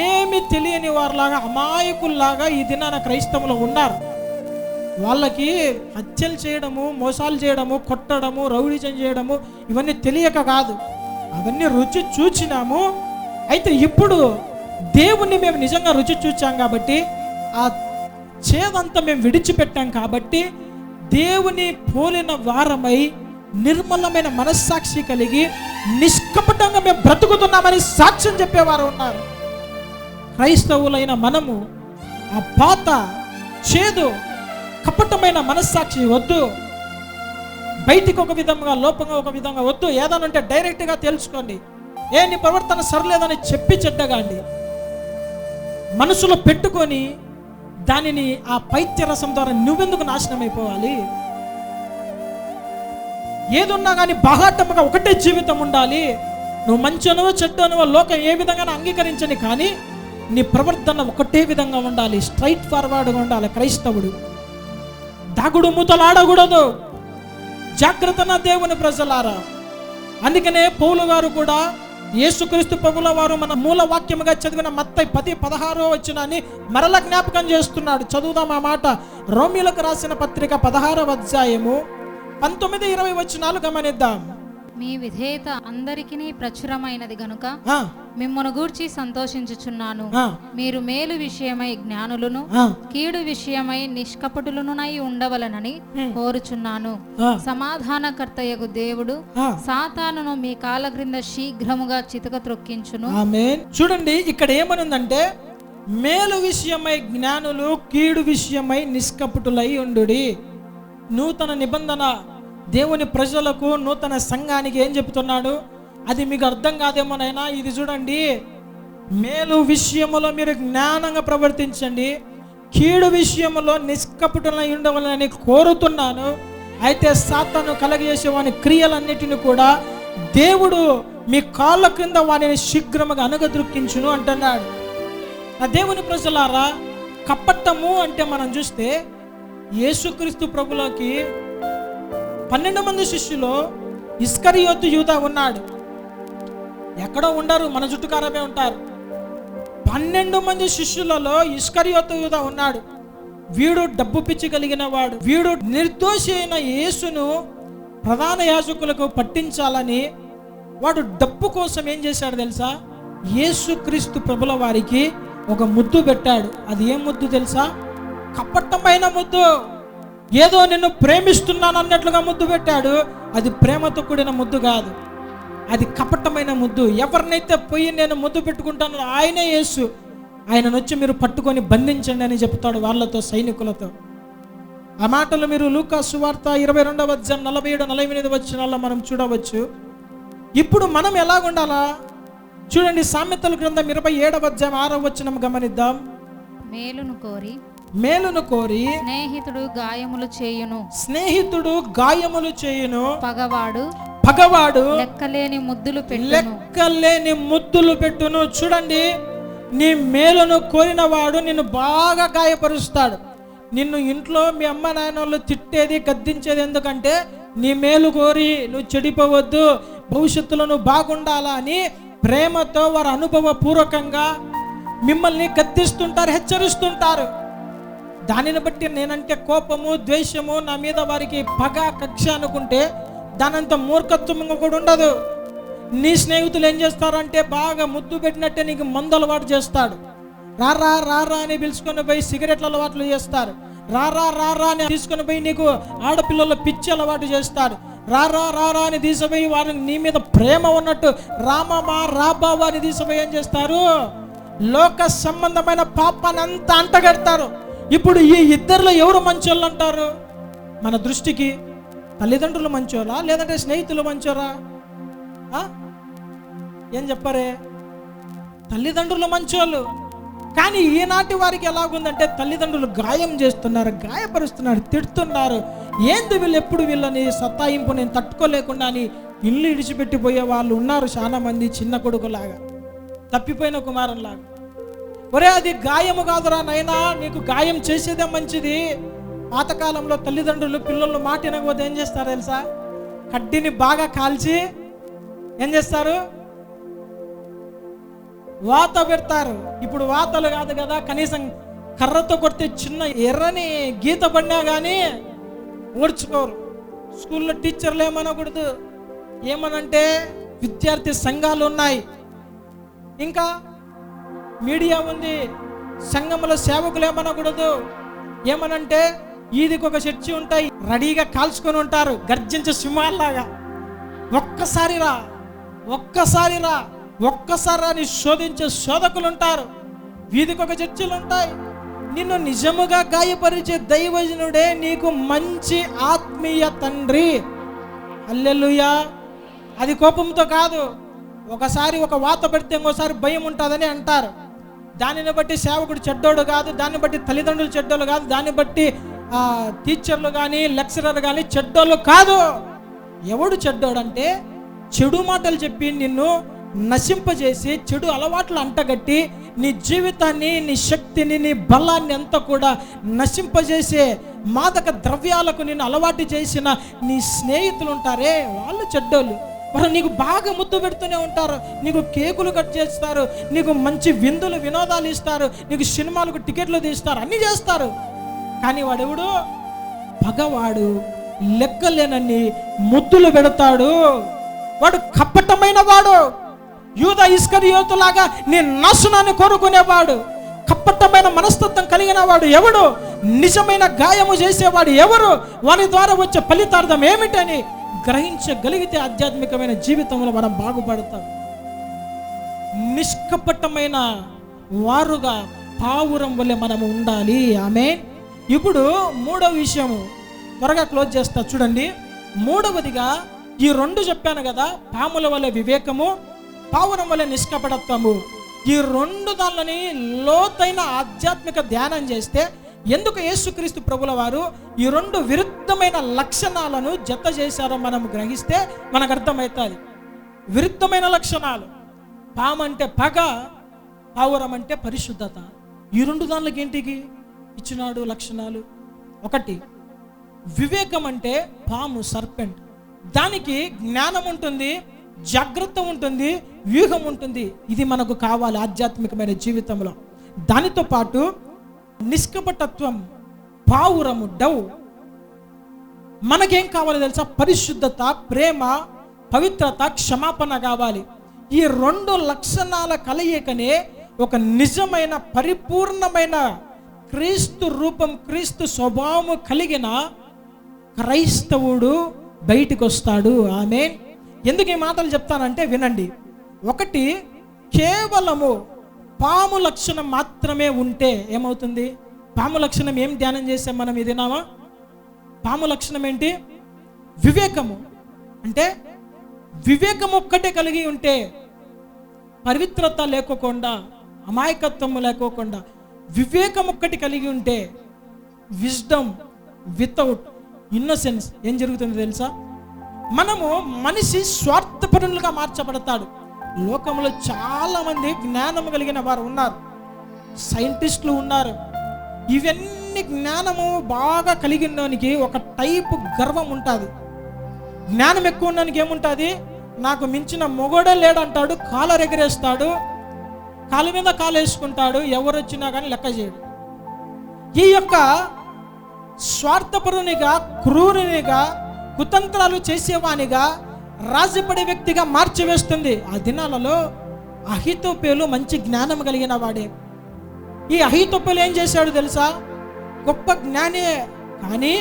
ఏమి తెలియని వారిలాగా, అమాయకుల్లాగా ఈ దినాన క్రైస్తవులు ఉన్నారు. వాళ్ళకి హత్యలు చేయడము, మోసాలు చేయడము, కొట్టడము, రౌడీజం చేయడము ఇవన్నీ తెలియక కాదు, అవన్నీ రుచి చూచినాము. అయితే ఇప్పుడు దేవుణ్ణి మేము నిజంగా రుచి చూచాం కాబట్టి, ఆ చేదంతా మేము విడిచిపెట్టాం కాబట్టి, దేవుని పోలిన వారమై నిర్మలమైన మనస్సాక్షి కలిగి నిష్కపటంగా మేము బ్రతుకుతున్నామని సాక్ష్యం చెప్పేవారు ఉన్నారు. క్రైస్తవులైన మనము ఆ పాత చేదు కపటమైన మనస్సాక్షి వద్దు. బయటికి ఒక విధంగా, లోపంగా ఒక విధంగా వద్దు. ఏదనంటే డైరెక్ట్గా తెలుసుకోండి. నీ ప్రవర్తన సరిలేదని చెప్పి చెడ్డగాండి మనసులో పెట్టుకొని దానిని ఆ పైత్యరసం ద్వారా నువ్వెందుకు నాశనం అయిపోవాలి? ఏదున్నా కానీ బాహాటముగా ఒకటే జీవితం ఉండాలి. నువ్వు మంచనువో చెడ్డనువో లోకం ఏ విధంగా అంగీకరించని, కానీ నీ ప్రవర్తన ఒకటే విధంగా ఉండాలి. స్ట్రైట్ ఫార్వర్డ్గా ఉండాలి. క్రైస్తవుడు దాగుడు మూతలు ఆడకూడదు. జాగ్రత్త నా దేవుని ప్రజలారా. అందుకనే పౌలు గారు కూడా యేసుక్రీస్తు ప్రభుల వారు మన మూల వాక్యముగా చదివిన మత్తయి 10:16 వచనాన్ని మరల జ్ఞాపకం చేస్తున్నాడు. చదువుదాం ఆ మాట. రోమీయులకు రాసిన పత్రిక 16వ అధ్యాయము 19-20 వచనాలు గమనిద్దాం. మీ విధేయత అందరికీ ప్రచురమైనది గనుక మిమ్మల్ని గూర్చి సంతోషించుచున్నాను. మీరు మేలు విషయమై జ్ఞానులను, కీడు విషయమై నిష్కపటులనునై ఉండవలనని కోరుచున్నాను. సమాధానకర్తయగు దేవుడు సాతానును మీ కాళ్ళ క్రింద శీఘ్రముగా చితక త్రొక్కించును. ఆమేన్. చూడండి, ఇక్కడ ఏమనుందంటే, మేలు విషయమై జ్ఞానులు, కీడు విషయమై నిష్కపటులై ఉండుడి. నూతన నిబంధన దేవుని ప్రజలకు, నూతన సంఘానికి ఏం చెప్తున్నాడు? అది మీకు అర్థం కాదేమోనైనా, ఇది చూడండి, మేలు విషయములో మీరు జ్ఞానంగా ప్రవర్తించండి, కీడు విషయంలో నిష్కపటులై ఉండవాలని కోరుతున్నాను. అయితే సాతాను కలగజేసే వాని క్రియలన్నిటిని కూడా దేవుడు మీ కాళ్ళ క్రింద వానిని శీఘ్రముగా అనగద్రొక్కించును అంటున్నాడు. నా దేవుని ప్రజలారా, కపటము అంటే మనం చూస్తే యేసుక్రీస్తు ప్రభులోకి 12 మంది శిష్యులు ఇస్కరియోతు యూదా ఉన్నాడు. ఎక్కడో ఉండరు, మన చుట్టుకారమే ఉంటారు. 12 మంది శిష్యులలో ఇస్కరియోతు యూదా ఉన్నాడు. వీడు డబ్బు పిచ్చి కలిగిన వాడు. వీడు నిర్దోషి అయిన యేసును ప్రధాన యాజకులకు పట్టించాలని వాడు డబ్బు కోసం ఏం చేశాడు తెలుసా? యేసుక్రీస్తు ప్రభుల వారికి ఒక ముద్దు పెట్టాడు. అది ఏం ముద్దు తెలుసా? కపటమైన ముద్దు. ఏదో నిన్ను ప్రేమిస్తున్నాను అన్నట్లుగా ముద్దు పెట్టాడు. అది ప్రేమతో కూడిన ముద్దు కాదు, అది కపటమైన ముద్దు. ఎవరినైతే పోయి నేను ముద్దు పెట్టుకుంటానో ఆయనే యేసు. ఆయనను వచ్చి మీరు పట్టుకొని బంధించండి అని చెప్తాడు వాళ్ళతో, సైనికులతో. ఆ మాటలు మీరు లూకా సువార్త 22వ అధ్యాయం 47-48 వచనాల్లో మనం చూడవచ్చు. ఇప్పుడు మనం ఎలాగుండాలా చూడండి. సామెతల గ్రంథం 27వ అధ్యాయం 6వ వచనం గమనిద్దాం. మేలును కోరి స్నేహితుడు గాయములు చేయును, పగవాడు లెక్కలేని ముద్దులు పెట్టును. చూడండి, నీ మేలును కోరిన వాడు నిన్ను బాగా గాయపరుస్తాడు. నిన్ను ఇంట్లో మీ అమ్మ నాయనోళ్ళు తిట్టేది, గద్దించేది ఎందుకంటే నీ మేలు కోరి నువ్వు చెడిపోవద్దు, భవిష్యత్తులో నువ్వు బాగుండాలా అని ప్రేమతో వారు అనుభవపూర్వకంగా మిమ్మల్ని గద్దిస్తుంటారు, హెచ్చరిస్తుంటారు. దానిని బట్టి నేనంటే కోపము, ద్వేషము, నా మీద వారికి పగ, కక్ష అనుకుంటే దానంత మూర్ఖత్వం కూడా ఉండదు. నీ స్నేహితులు ఏం చేస్తారంటే బాగా ముద్దు పెట్టినట్టే నీకు మందు అలవాటు చేస్తాడు. రారా రారా అని పిలుచుకొని పోయి సిగరెట్ల అలవాట్లు చేస్తారు. రారా రారా అని తీసుకొని పోయి నీకు ఆడపిల్లల పిచ్చి అలవాటు చేస్తాడు. రారా రారా అని తీసిపోయి వారికి నీ మీద ప్రేమ ఉన్నట్టు రామమా రాబావా అని తీసిపోయి ఏం చేస్తారు? లోక సంబంధమైన పాపాన్ని అంతా అంటగడతారు. ఇప్పుడు ఈ ఇద్దరిలో ఎవరు మంచోళ్ళు అంటారు? మన దృష్టికి తల్లిదండ్రులు మంచోరా లేదంటే స్నేహితులు మంచోరా? ఏం చెప్పారే? తల్లిదండ్రులు మంచోళ్ళు. కానీ ఈనాటి వారికి ఎలాగుందంటే తల్లిదండ్రులు గాయం చేస్తున్నారు, గాయపరుస్తున్నారు, తిడుతున్నారు. ఏంది వీళ్ళు ఎప్పుడు వీళ్ళని సతాయింపు నేను తట్టుకోలేకుండా అని ఇల్లు ఇడిచిపెట్టిపోయే వాళ్ళు ఉన్నారు చాలా మంది. చిన్న కొడుకులాగా, తప్పిపోయిన కుమారులాగా. ఒరే అది గాయము కాదురా నైనా, నీకు గాయం చేసేదే మంచిది. పాతకాలంలో తల్లిదండ్రులు పిల్లలు మాట వినకపోతే ఏం చేస్తారు తెలుసా? కడ్డీని బాగా కాల్చి ఏం చేస్తారు? వాత పెడతారు. ఇప్పుడు వాతలు కాదు కదా, కనీసం కర్రతో కొడితే చిన్న ఎర్రని గీత పడినా కానీ ఓడ్చుకోరు. స్కూల్లో టీచర్లు ఏమనకూడదు, ఏమనంటే విద్యార్థి సంఘాలు ఉన్నాయి, ఇంకా మీడియా ఉంది. సంఘంలో సేవకులు ఏమనకూడదు, ఏమనంటే ఈదికి ఒక చర్చి ఉంటాయి, రెడీగా కాల్చుకొని ఉంటారు గర్జించే సింహాల్లాగా. ఒక్కసారి రా శోధించే శోధకులు ఉంటారు. వీధికి ఒక చర్చిలు ఉంటాయి. నిన్ను నిజముగా గాయపరిచే దైవజనుడే నీకు మంచి ఆత్మీయ తండ్రి. హల్లెలూయా. అది కోపంతో కాదు. ఒకసారి ఒక వాత పెడితే ఇంకోసారి భయం ఉంటుందని అంటారు. దానిని బట్టి సేవకుడు చెడ్డోడు కాదు, దాన్ని బట్టి తల్లిదండ్రులు చెడ్డోళ్ళు కాదు, దాన్ని బట్టి టీచర్లు కానీ లెక్చరర్ కానీ చెడ్డోళ్ళు కాదు. ఎవడు చెడ్డోడంటే చెడు మాటలు చెప్పి నిన్ను నశింపజేసి చెడు అలవాట్లు అంటగట్టి నీ జీవితాన్ని, నీ శక్తిని, నీ బలాన్ని అంతా కూడా నశింపజేసే మాదక ద్రవ్యాలకు నిన్ను అలవాటు చేసిన నీ స్నేహితులు ఉంటారే, వాళ్ళు చెడ్డోళ్ళు. మరి నీకు బాగా ముద్దు పెడుతూనే ఉంటారు, నీకు కేకులు కట్ చేస్తారు, నీకు మంచి విందులు వినోదాలు ఇస్తారు, నీకు సినిమాలకు టికెట్లు తీస్తారు, అన్నీ చేస్తారు. కానీ వాడెవడు? పగవాడు, లెక్కలేనన్ని ముద్దులు పెడతాడు. వాడు కపటమైన వాడు. యూదా ఇస్కరియోతులాగా నీ నాశనాన్ని కోరుకునేవాడు, కపటమైన మనస్తత్వం కలిగిన వాడు ఎవడు? నిజమైన గాయము చేసేవాడు ఎవరు? వాని ద్వారా వచ్చే ఫలితార్థం ఏమిటని గ్రహించగలిగితే ఆధ్యాత్మికమైన జీవితంలో మనం బాగుపడతాం. నిష్కపటమైన వారుగా పావురం వల్లే మనము ఉండాలి. ఆమేన్. ఇప్పుడు మూడవ విషయము త్వరగా క్లోజ్ చేస్తా చూడండి. మూడవదిగా ఈ రెండు చెప్పాను కదా, పాముల వల్ల వివేకము, పావురం వల్ల నిష్కపటత్వము. ఈ రెండు దానిని లోతైన ఆధ్యాత్మిక ధ్యానం చేస్తే, ఎందుకు యేసుక్రీస్తు ప్రభుల వారు ఈ రెండు విరుద్ధమైన లక్షణాలను జత చేశారో మనం గ్రహిస్తే మనకు అర్థమవుతుంది. విరుద్ధమైన లక్షణాలు, పాము అంటే పగ, పావురం అంటే పరిశుద్ధత. ఈ రెండు దానిలోకి ఏంటికి ఇచ్చినాడు లక్షణాలు? ఒకటి వివేకం అంటే పాము, సర్పెంట్. దానికి జ్ఞానం ఉంటుంది, జాగ్రత్త ఉంటుంది, వ్యూహం ఉంటుంది. ఇది మనకు కావాలి ఆధ్యాత్మికమైన జీవితంలో. దానితో పాటు నిష్కపటత్వం, పావురము, డవ్. మనకేం కావాలి తెలుసా? పరిశుద్ధత, ప్రేమ, పవిత్రత, క్షమాపణ కావాలి. ఈ రెండు లక్షణాల కలయికనే ఒక నిజమైన పరిపూర్ణమైన క్రీస్తు రూపం, క్రీస్తు స్వభావము కలిగిన క్రైస్తవుడు బయటికి వస్తాడు. ఆమేన్. ఎందుకు ఈ మాటలు చెప్తానంటే వినండి. ఒకటి, కేవలము పాము లక్షణం మాత్రమే ఉంటే ఏమవుతుంది? పాము లక్షణం ఏం ధ్యానం చేసాం మనం ఇది నామా? పాము లక్షణం ఏంటి? వివేకము. అంటే వివేకం ఒక్కటే కలిగి ఉంటే, పవిత్రత లేకోకుండా, అమాయకత్వము లేకోకుండా వివేకం ఒక్కటి కలిగి ఉంటే, విజ్డమ్ వితౌట్ ఇన్నోసెన్స్, ఏం జరుగుతుంది తెలుసా? మనము మనిషి స్వార్థపరులుగా మార్చబడతాడు. లోకంలో చాలా మంది జ్ఞానం కలిగిన వారు ఉన్నారు, సైంటిస్టులు ఉన్నారు. ఇవన్నీ జ్ఞానము బాగా కలిగినోనికి ఒక టైపు గర్వం ఉంటుంది. జ్ఞానం ఎక్కువ ఉన్నోనికి ఏముంటుంది? నాకు మించిన మొగోడే లేడంటాడు, కాలర్ ఎగరేస్తాడు, కాలు మీద కాలు వేసుకుంటాడు, ఎవరు వచ్చినా కానీ లెక్క చేయడు. ఈ యొక్క స్వార్థపరునిగా, క్రూరునిగా, కుతంత్రాలు చేసేవానిగా, రాజపడే వ్యక్తిగా మార్చివేస్తుంది. ఆ దినాలలో అహీతోపెలు మంచి జ్ఞానం కలిగిన వాడే. ఈ అహీతోపెలు ఏం చేశాడు తెలుసా? గొప్ప జ్ఞానే, కానీ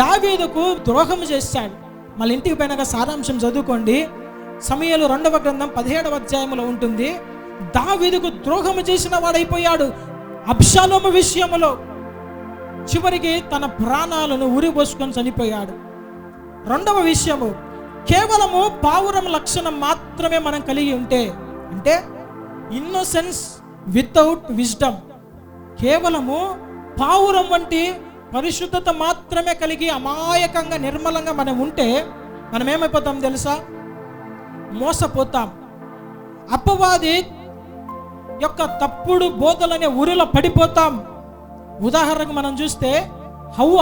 దావీదుకు ద్రోహం చేశాడు. మళ్ళీ ఇంటికి పోయినాక సారాంశం చదువుకోండి. సమూయేలు 2వ గ్రంథం 17వ అధ్యాయంలో ఉంటుంది. దావీదుకు ద్రోహము చేసిన వాడైపోయాడు. అబ్షాలోము విషయంలో చివరికి తన ప్రాణాలను ఉరిపోసుకొని చనిపోయాడు. రెండవ విషయము, కేవలము పావురం లక్షణం మాత్రమే మనం కలిగి ఉంటే, అంటే ఇన్నోసెన్స్ వితౌట్ విజ్డమ్, కేవలము పావురం వంటి పరిశుద్ధత మాత్రమే కలిగి అమాయకంగా నిర్మలంగా మనం ఉంటే మనం ఏమైపోతాం తెలుసా? మోసపోతాం. అపవాది యొక్క తప్పుడు బోధలనే ఉరిలో పడిపోతాం. ఉదాహరణకు మనం చూస్తే హవ్వ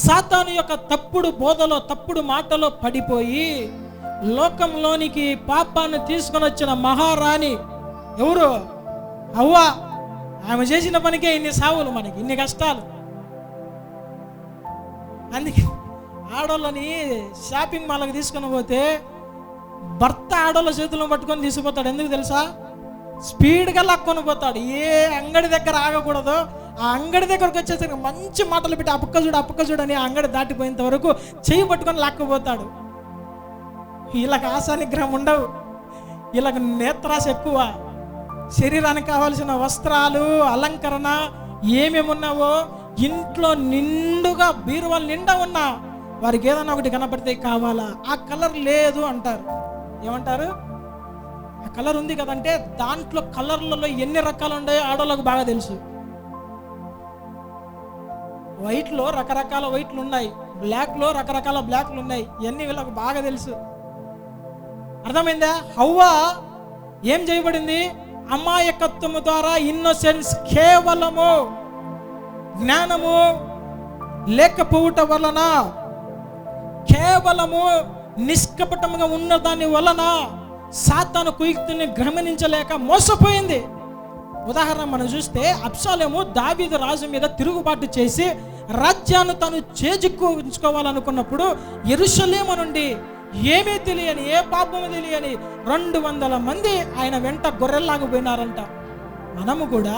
సాతాను యొక్క తప్పుడు బోధలో, తప్పుడు మాటలో పడిపోయి లోకంలోనికి పాపాన్ని తీసుకొని వచ్చిన మహారాణి ఎవరు? హవ్వ. ఆమె చేసిన పనికే ఇన్ని సావులు, మనకి ఇన్ని కష్టాలు. అందుకే ఆడోళ్ళని షాపింగ్ మాల్కి తీసుకొని పోతే భర్త ఆడోళ్ళ చేతులను పట్టుకొని తీసుకుపోతాడు. ఎందుకు తెలుసా? స్పీడ్గా లాక్కొని పోతాడు. ఏ అంగడి దగ్గర ఆగకూడదు, ఆ అంగడి దగ్గరకు వచ్చేసరికి మంచి మాటలు పెట్టి ఆ పక్క చూడు అని ఆ అంగడి దాటిపోయేంత వరకు చెయ్యి పట్టుకొని లాక్కుపోతాడు. వీళ్ళకి ఆశా నిగ్రహం ఉండవు, వీళ్ళకి నేత్రాశ ఎక్కువ. శరీరానికి కావాల్సిన వస్త్రాలు, అలంకరణ ఏమేమి ఉన్నావో ఇంట్లో నిండుగా బీరువాలు నిండా ఉన్నా వారికి ఏదన్నా ఒకటి కనపడితే కావాలా, ఆ కలర్ లేదు అంటారు. ఏమంటారు? ఆ కలర్ ఉంది కదంటే దాంట్లో కలర్లలో ఎన్ని రకాలు ఉన్నాయో ఆడోళ్ళకు బాగా తెలుసు. వైట్లో రకరకాల వైట్లు ఉన్నాయి, బ్లాక్లో రకరకాల బ్లాక్లు ఉన్నాయి, ఇవన్నీ వీళ్ళకు బాగా తెలుసు. అర్థమైందా? హవ్వ ఏం చేయబడింది? అమాయకత్వము ద్వారా, ఇన్నోసెన్స్, కేవలము జ్ఞానము లేకపోవట వలన, కేవలము నిష్కపటముగా ఉన్న దాని వలన సాతాను కుయుక్తిని గమనించలేక మోసపోయింది. ఉదాహరణ మనం చూస్తే అబ్షాలోము దావీదు రాజు మీద తిరుగుబాటు చేసి రాజ్యాన్ని తను చేజిక్కించుకోవాలనుకున్నప్పుడు యెరూషలేము నుండి ఏమీ తెలియని, ఏ పాపము తెలియని 200 మంది ఆయన వెంట గొర్రెల్లాగా పోయినారంట. మనము కూడా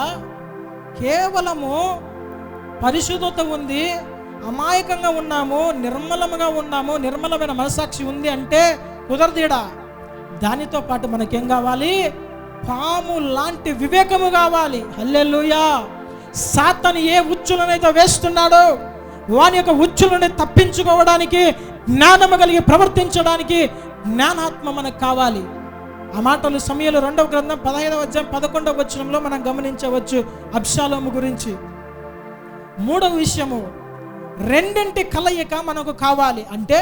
కేవలము పరిశుద్ధత ఉంది, అమాయకంగా ఉన్నాము, నిర్మలముగా ఉన్నాము, నిర్మలమైన మనసాక్షి ఉంది అంటే కుదరదీడా. దానితో పాటు మనకేం కావాలి? పాము లాంటి వివేకము కావాలి. హల్లెలూయా. సాతాను ఏ ఉచ్చులనైతే వేస్తున్నాడో వాని యొక్క ఉచ్చులని తప్పించుకోవడానికి, జ్ఞానము కలిగి ప్రవర్తించడానికి జ్ఞానాత్మ మనకు కావాలి. ఆ మాటలు సమూయేలు 2వ గ్రంథం 15వ అధ్యాయం 11వ వచనంలో మనం గమనించవచ్చు అబ్షాలోము గురించి. మూడవ విషయము, రెండింటి కలయిక మనకు కావాలి. అంటే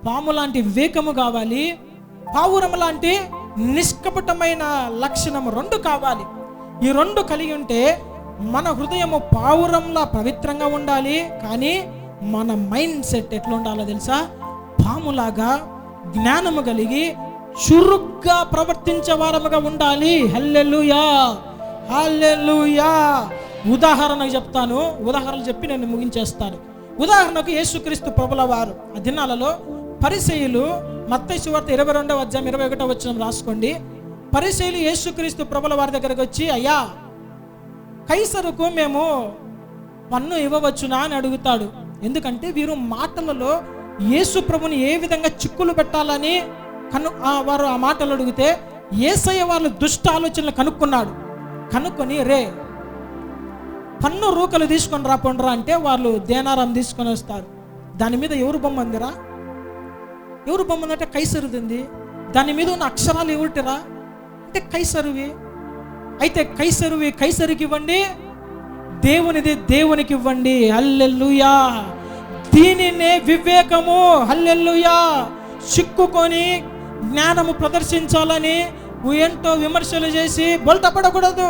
పాము లాంటి వివేకము కావాలి, పావురం లాంటి నిష్కపటమైన లక్షణము 2 కావాలి. ఈ 2 కలిగి ఉంటే మన హృదయము పావురంలా పవిత్రంగా ఉండాలి, కానీ మన మైండ్ సెట్ ఎట్లా ఉండాలో తెలుసా? పాములాగా జ్ఞానము కలిగి చురుగ్గా ప్రవర్తించే వారముగా ఉండాలి. హల్లెలూయా, హల్లెలూయా. ఉదాహరణకు చెప్తాను, ఉదాహరణలు చెప్పి నేను ముగించేస్తాను. ఉదాహరణకు యేసుక్రీస్తు ప్రభుల వారు ఆ దినాలలో పరిసయ్యులు, మత్తయి సువార్త 22వ అధ్యాయం 21వ వచనం రాసుకోండి. పరిసయ్యులు యేసుక్రీస్తు ప్రభుల వారి దగ్గరకు వచ్చి, అయ్యా కైసరుకు మేము పన్ను ఇవ్వవచ్చునా అని అడుగుతాడు. ఎందుకంటే వీరు మాటలలో యేసు ప్రభుని ఏ విధంగా చిక్కులు పెట్టాలని వారు ఆ మాటలు అడిగితే యేసయ్య వాళ్ళ దుష్ట ఆలోచనలు కనుక్కున్నాడు. కనుక్కొని, రే పన్ను రూకలు తీసుకొని రాపండ్రా అంటే వాళ్ళు దేనారం తీసుకొని వస్తారు. దాని మీద ఎవరు బొమ్మ ఉందిరా? ఎవరు బొమ్మ ఉందంటే కైసరుది. దాని మీద ఉన్న అక్షరాలు ఎవరిటిరా అంటే కైసరువి. అయితే కైసరువి కైసరికి ఇవ్వండి, దేవునిది దేవునికి ఇవ్వండి. హల్లెలూయా. దీనినే వివేకము. హల్లెలూయా. చిక్కుకొని జ్ఞానము ప్రదర్శించాలని ఏంటో విమర్శలు చేసి బొల్టపడకూడదు.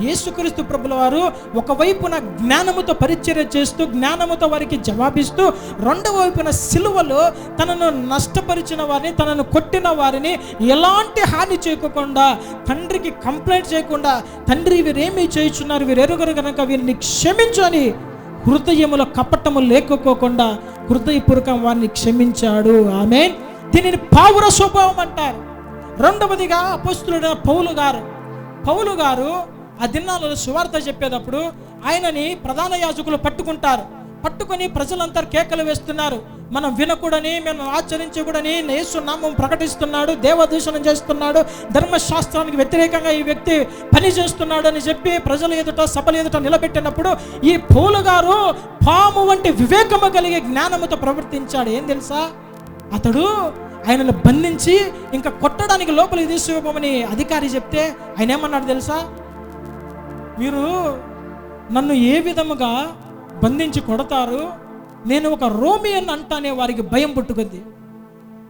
యేసుక్రీస్తు ప్రభుల వారు ఒకవైపున జ్ఞానముతో పరిచర్య చేస్తూ, జ్ఞానముతో వారికి జవాబిస్తూ, రెండవ వైపున సిలువలో తనను నష్టపరిచిన వారిని, తనను కొట్టిన వారిని ఎలాంటి హాని చేయకుండా, తండ్రికి కంప్లైంట్ చేయకుండా, తండ్రి వీరేమీ చేయుచున్నారు, వీరు ఎరుగరు కనుక వీరిని క్షమించు అని హృదయములో కపటము లేకపోకుండా హృదయపూర్వకం వారిని క్షమించాడు. ఆమేన్. దీనిని పావుర స్వభావం అంటారు. రెండవదిగా అపోస్తలుడైన పౌలు గారు ఆ దినాలలో సువార్త చెప్పేటప్పుడు ఆయనని ప్రధాన యాజకులు పట్టుకొని ప్రజలంతా కేకలు వేస్తున్నారు. మనం వినకూడని, మనం ఆచరించకూడని, యేసు నామం ప్రకటిస్తున్నాడు, దేవదూషణం చేస్తున్నాడు, ధర్మశాస్త్రానికి వ్యతిరేకంగా ఈ వ్యక్తి పని చేస్తున్నాడు అని చెప్పి ప్రజల ఎదుట, సభల ఎదుట నిలబెట్టినప్పుడు ఈ పౌలు గారు పాము వంటి వివేకము కలిగే జ్ఞానముతో ప్రవర్తించాడు. ఏం తెలుసా? అతడు ఆయనను బంధించి ఇంకా కొట్టడానికి లోపలికి తీసుకుపోమని అధికారి చెప్తే ఆయన ఏమన్నాడు తెలుసా? మీరు నన్ను ఏ విధముగా బంధించి కొడతారు? నేను ఒక రోమియన్ అంటానే వారికి భయం పుట్టుకుంది.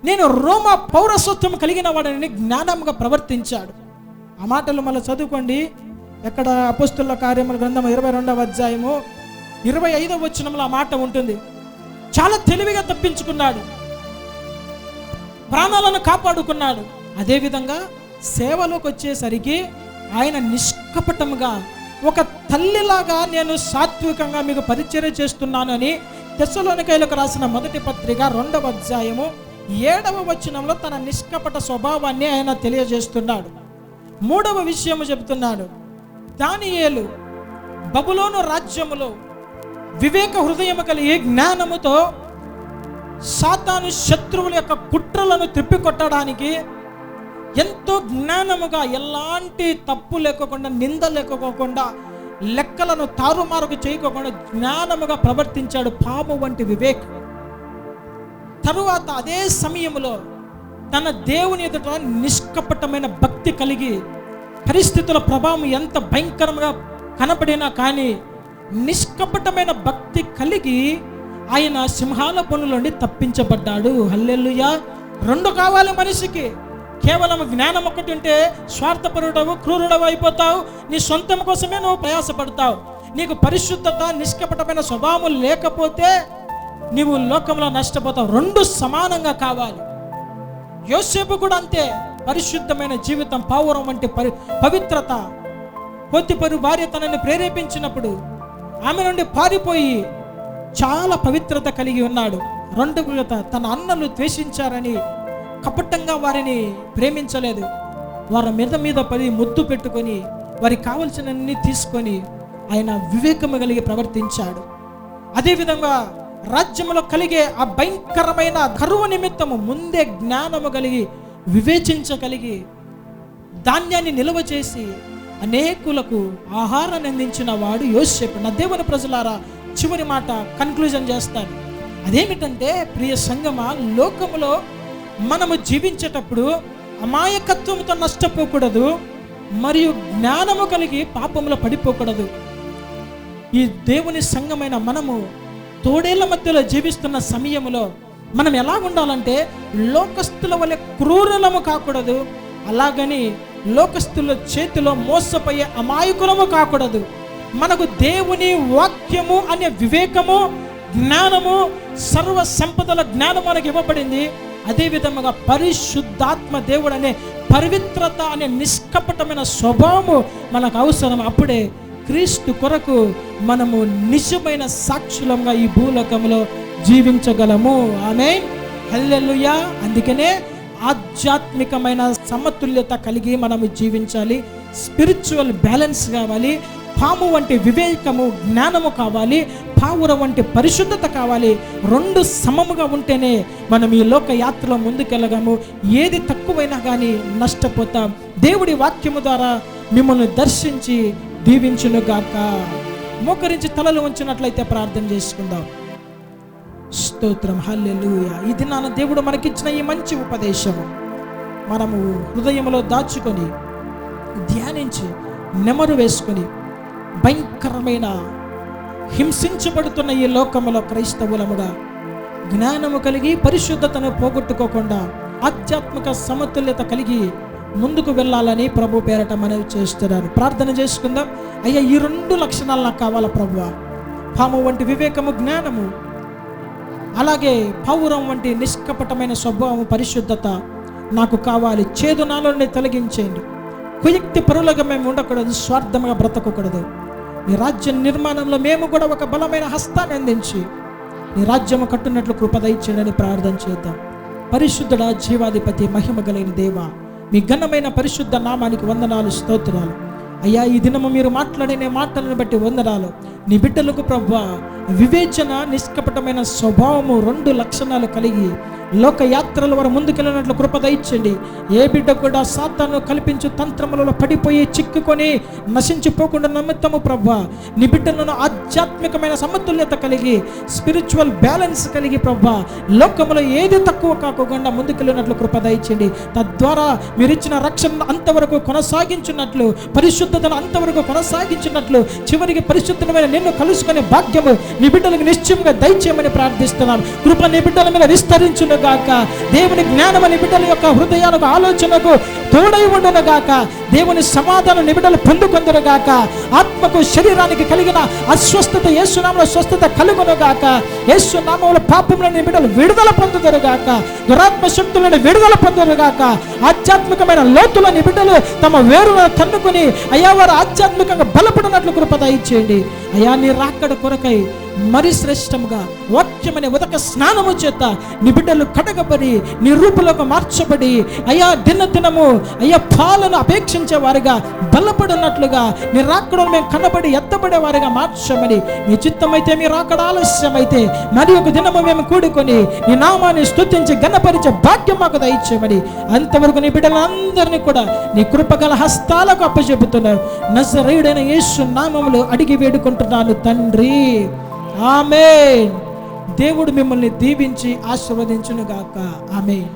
నేను రోమా పౌరసత్వం కలిగిన వాడిని జ్ఞానంగా ప్రవర్తించాడు. ఆ మాటలు మళ్ళీ చదువుకోండి. ఎక్కడ? అపోస్తుల కార్యముల గ్రంథం 22వ అధ్యాయము 25వ వచనంలో ఆ మాట ఉంటుంది. చాలా తెలివిగా తప్పించుకున్నాడు, ప్రాణాలను కాపాడుకున్నాడు. అదేవిధంగా సేవలోకి వచ్చేసరికి ఆయన నిష్కపటముగా ఒక తల్లిలాగా నేను సాత్వికంగా మీకు పరిచర్య చేస్తున్నాను అని తెస్సలోనికైలకు రాసిన మొదటి పత్రిక 2వ అధ్యాయము 7వ వచనంలో తన నిష్కపట స్వభావాన్ని ఆయన తెలియజేస్తున్నాడు. 3వ విషయము చెబుతున్నాడు. దానియేలు బబులోను రాజ్యములో వివేక హృదయము కలిగి జ్ఞానముతో సాతాను శత్రువుల యొక్క కుట్రలను త్రిప్పికొట్టడానికి ఎంతో జ్ఞానముగా, ఎలాంటి తప్పు లేకోకుండా, నింద లేకపోకుండా, లెక్కలను తారుమారుకు చేయకోకుండా జ్ఞానముగా ప్రవర్తించాడు. పాము వంటి వివేక్. తరువాత అదే సమయంలో తన దేవుని ఎదుట నిష్కపటమైన భక్తి కలిగి, పరిస్థితుల ప్రభావం ఎంత భయంకరంగా కనపడినా కానీ నిష్కపటమైన భక్తి కలిగి ఆయన సింహాల బొన్నుల నుండి తప్పించబడ్డాడు. హల్లెలూయా. 2 కావాలి మనిషికి. కేవలం జ్ఞానం ఒకటి ఉంటే స్వార్థపరుడవు, క్రూరుడవు అయిపోతావు. నీ సొంతం కోసమే నువ్వు ప్రయాసపడతావు. నీకు పరిశుద్ధత, నిష్కపటమైన స్వభావం లేకపోతే నీవు లోకంలో నష్టపోతావు. 2 సమానంగా కావాలి. యోసేపు కూడా అంతే. పరిశుద్ధమైన జీవితం, పావురం వంటి పవిత్రత. పోతిఫరు భార్య తనని ప్రేరేపించినప్పుడు ఆమె నుండి పారిపోయి చాలా పవిత్రత కలిగి ఉన్నాడు. 2 తన అన్నలు ద్వేషించారని కపటంగా వారిని ప్రేమించలేదు. వారి మీద పడి ముద్దు పెట్టుకొని వారికి కావలసినన్ని తీసుకొని ఆయన వివేకము కలిగి ప్రవర్తించాడు. అదేవిధంగా రాజ్యములో కలిగే ఆ భయంకరమైన కరువు నిమిత్తము ముందే జ్ఞానము కలిగి, వివేచించగలిగి, ధాన్యాన్ని నిల్వ చేసి అనేకులకు ఆహారాన్ని అందించిన వాడు యోసేపు. నా దేవుని ప్రజలారా, చివరి మాట కన్క్లూజన్ చేస్తాను. అదేమిటంటే, ప్రియ సంగమా, లోకములో మనము జీవించేటప్పుడు అమాయకత్వంతో నష్టపోకూడదు, మరియు జ్ఞానము కలిగి పాపములో పడిపోకూడదు. ఈ దేవుని సంఘమైన మనము తోడేళ్ల మధ్యలో జీవిస్తున్న సమయంలో మనం ఎలా ఉండాలంటే, లోకస్తుల వలె క్రూరులము కాకూడదు, అలాగని లోకస్తుల చేతిలో మోసపోయే అమాయకులము కాకూడదు. మనకు దేవుని వాక్యము అనే వివేకము, జ్ఞానము, సర్వ సంపదల జ్ఞానం మనకు ఇవ్వబడింది. అదే విధముగా పరిశుద్ధాత్మ దేవుడు అనే పవిత్రత అనే నిష్కపటమైన స్వభావము మనకు అవసరం. అప్పుడే క్రీస్తు కొరకు మనము నిజమైన సాక్షులంగా ఈ భూలోకంలో జీవించగలము. ఆమేన్, హల్లెలూయా. అందుకనే ఆధ్యాత్మికమైన సమతుల్యత కలిగి మనము జీవించాలి. స్పిరిచువల్ బ్యాలెన్స్ కావాలి. పాము వంటి వివేకము, జ్ఞానము కావాలి. పావుర వంటి పరిశుద్ధత కావాలి. 2 సమముగా ఉంటేనే మనం ఈ లోక యాత్రలో ముందుకెళ్ళగము. ఏది తక్కువైనా కానీ నష్టపోతాం. దేవుడి వాక్యము ద్వారా మిమ్మల్ని దర్శించి దీవించునుగాక. మోకరించి తలలు ఉంచినట్లయితే ప్రార్థన చేసుకుందాం. స్తోత్రం, హల్లెలూయా. ఈ దినాన దేవుడు మనకిచ్చిన ఈ మంచి ఉపదేశము మనము హృదయంలో దాచుకొని, ధ్యానించి, నెమరు వేసుకొని, భయంకరమైన హింసించబడుతున్న ఈ లోకములో క్రైస్తవులముగా జ్ఞానము కలిగి, పరిశుద్ధతను పోగొట్టుకోకుండా, ఆధ్యాత్మిక సమతుల్యత కలిగి ముందుకు వెళ్ళాలని ప్రభు పేరట మనవి చేస్తున్నారు. ప్రార్థన చేసుకుందాం. అయ్యా, ఈ 2 లక్షణాలు నాకు కావాలా ప్రభువా. పాము వంటి వివేకము, జ్ఞానము, అలాగే పౌరం వంటి నిష్కపటమైన స్వభావము, పరిశుద్ధత నాకు కావాలి. చేదు నాలో తొలగించేయండి. కుయుక్తి పరులుగా మేము ఉండకూడదు, స్వార్థంగా బ్రతకూడదు. నీ రాజ్య నిర్మాణంలో మేము కూడా ఒక బలమైన హస్తాన్ని అందించి నీ రాజ్యము కట్టున్నట్లు కృప దయచేయండి ప్రార్థన చేద్దాం. పరిశుద్ధుడా, జీవాధిపతి, మహిమ కలిగిన దేవా, మీ ఘనమైన పరిశుద్ధ నామానికి వందనాలు, స్తోత్రాలు. అయ్యా, ఈ దినము మీరు మాట్లాడిన మాటలను బట్టి వందనాలు. నీ బిడ్డలకు ప్రభువా వివేచన, నిష్కపటమైన స్వభావము 2 లక్షణాలు కలిగి లోకయాత్రల వారు ముందుకెళ్ళినట్లు కృప దయచేయండి. ఏ బిడ్డ కూడా సాతాను కల్పించు తంత్రములలో పడిపోయి చిక్కుకొని నశించిపోకుండా నిమిత్తము ప్రభువా నీ బిడ్డలను ఆధ్యాత్మికమైన సమతుల్యత కలిగి, స్పిరిచువల్ బ్యాలెన్స్ కలిగి ప్రభువా లోకములో ఏది తక్కువ కాకుండా ముందుకెళ్ళినట్లు కృప దయచేయండి. తద్వారా మీరు ఇచ్చిన రక్షణ అంతవరకు కొనసాగించినట్లు, పరిశుద్ధతను అంతవరకు కొనసాగించినట్లు, చివరికి పరిశుద్ధమైన నిన్ను కలుసుకునే భాగ్యము నీ బిడ్డలకు నిశ్చయంగా దయచేయమని ప్రార్థిస్తున్నాం. కృప నీ బిడ్డల మీద విస్తరించును గాక. దేవుని జ్ఞానం నీ బిడ్డల యొక్క హృదయాలకు, ఆలోచనకు తోడై ఉండును గాక. దేవుని సమాధానం నీ బిడ్డలు పొందుకొందురు గాక. ఆత్మకు శరీరానికి కలిగిన అస్వస్థత యేసునామములో స్వస్థత కలుగును గాక. యేసునామములో పాపములను నీ బిడ్డలు విడుదల పొందుదురు గాక. దురాత్మ శక్తులను విడుదల పొందుదురు గాక. ఆధ్యాత్మికమైన లోతులో నీ బిడ్డలు తమ వేరులను తన్నుకొని అయ్యా వారు ఆధ్యాత్మికంగా బలపడినట్లు కృప దయచేయండి. అయ్యా నీ రాకడ కొరకై మరి శ్రేష్టంగా వాక్యమనే ఉదక స్నానము చేత నీ బిడ్డలు కడగబడి నీ రూపులోకి మార్చబడి అయ్యా దినదినము అయ్యా పాలను అపేక్షించే వారిగా బలపడినట్లుగా నీ రాకడను మేము కనబడి ఎత్తబడే వారిగా మార్చమని, నీ చిత్తమైతే మీ రాకడ ఆలస్యమైతే మరి ఒక దినము మేము కూడుకొని నీ నామాన్ని స్తుతించి ఘనపరిచే భాగ్యం మాకు దయచేయమని, అంతవరకు నీ బిడ్డలందరినీ కూడా నీ కృపగల హస్తాలకు అప్పచెబుతున్నారు. నజరేయుడైన యేసు నామములో అడిగి వేడుకుంటున్నాను తండ్రి, ఆమేన్. దేవుడు మిమ్మల్ని దీవించి ఆశీర్వదించును గాక. ఆమేన్.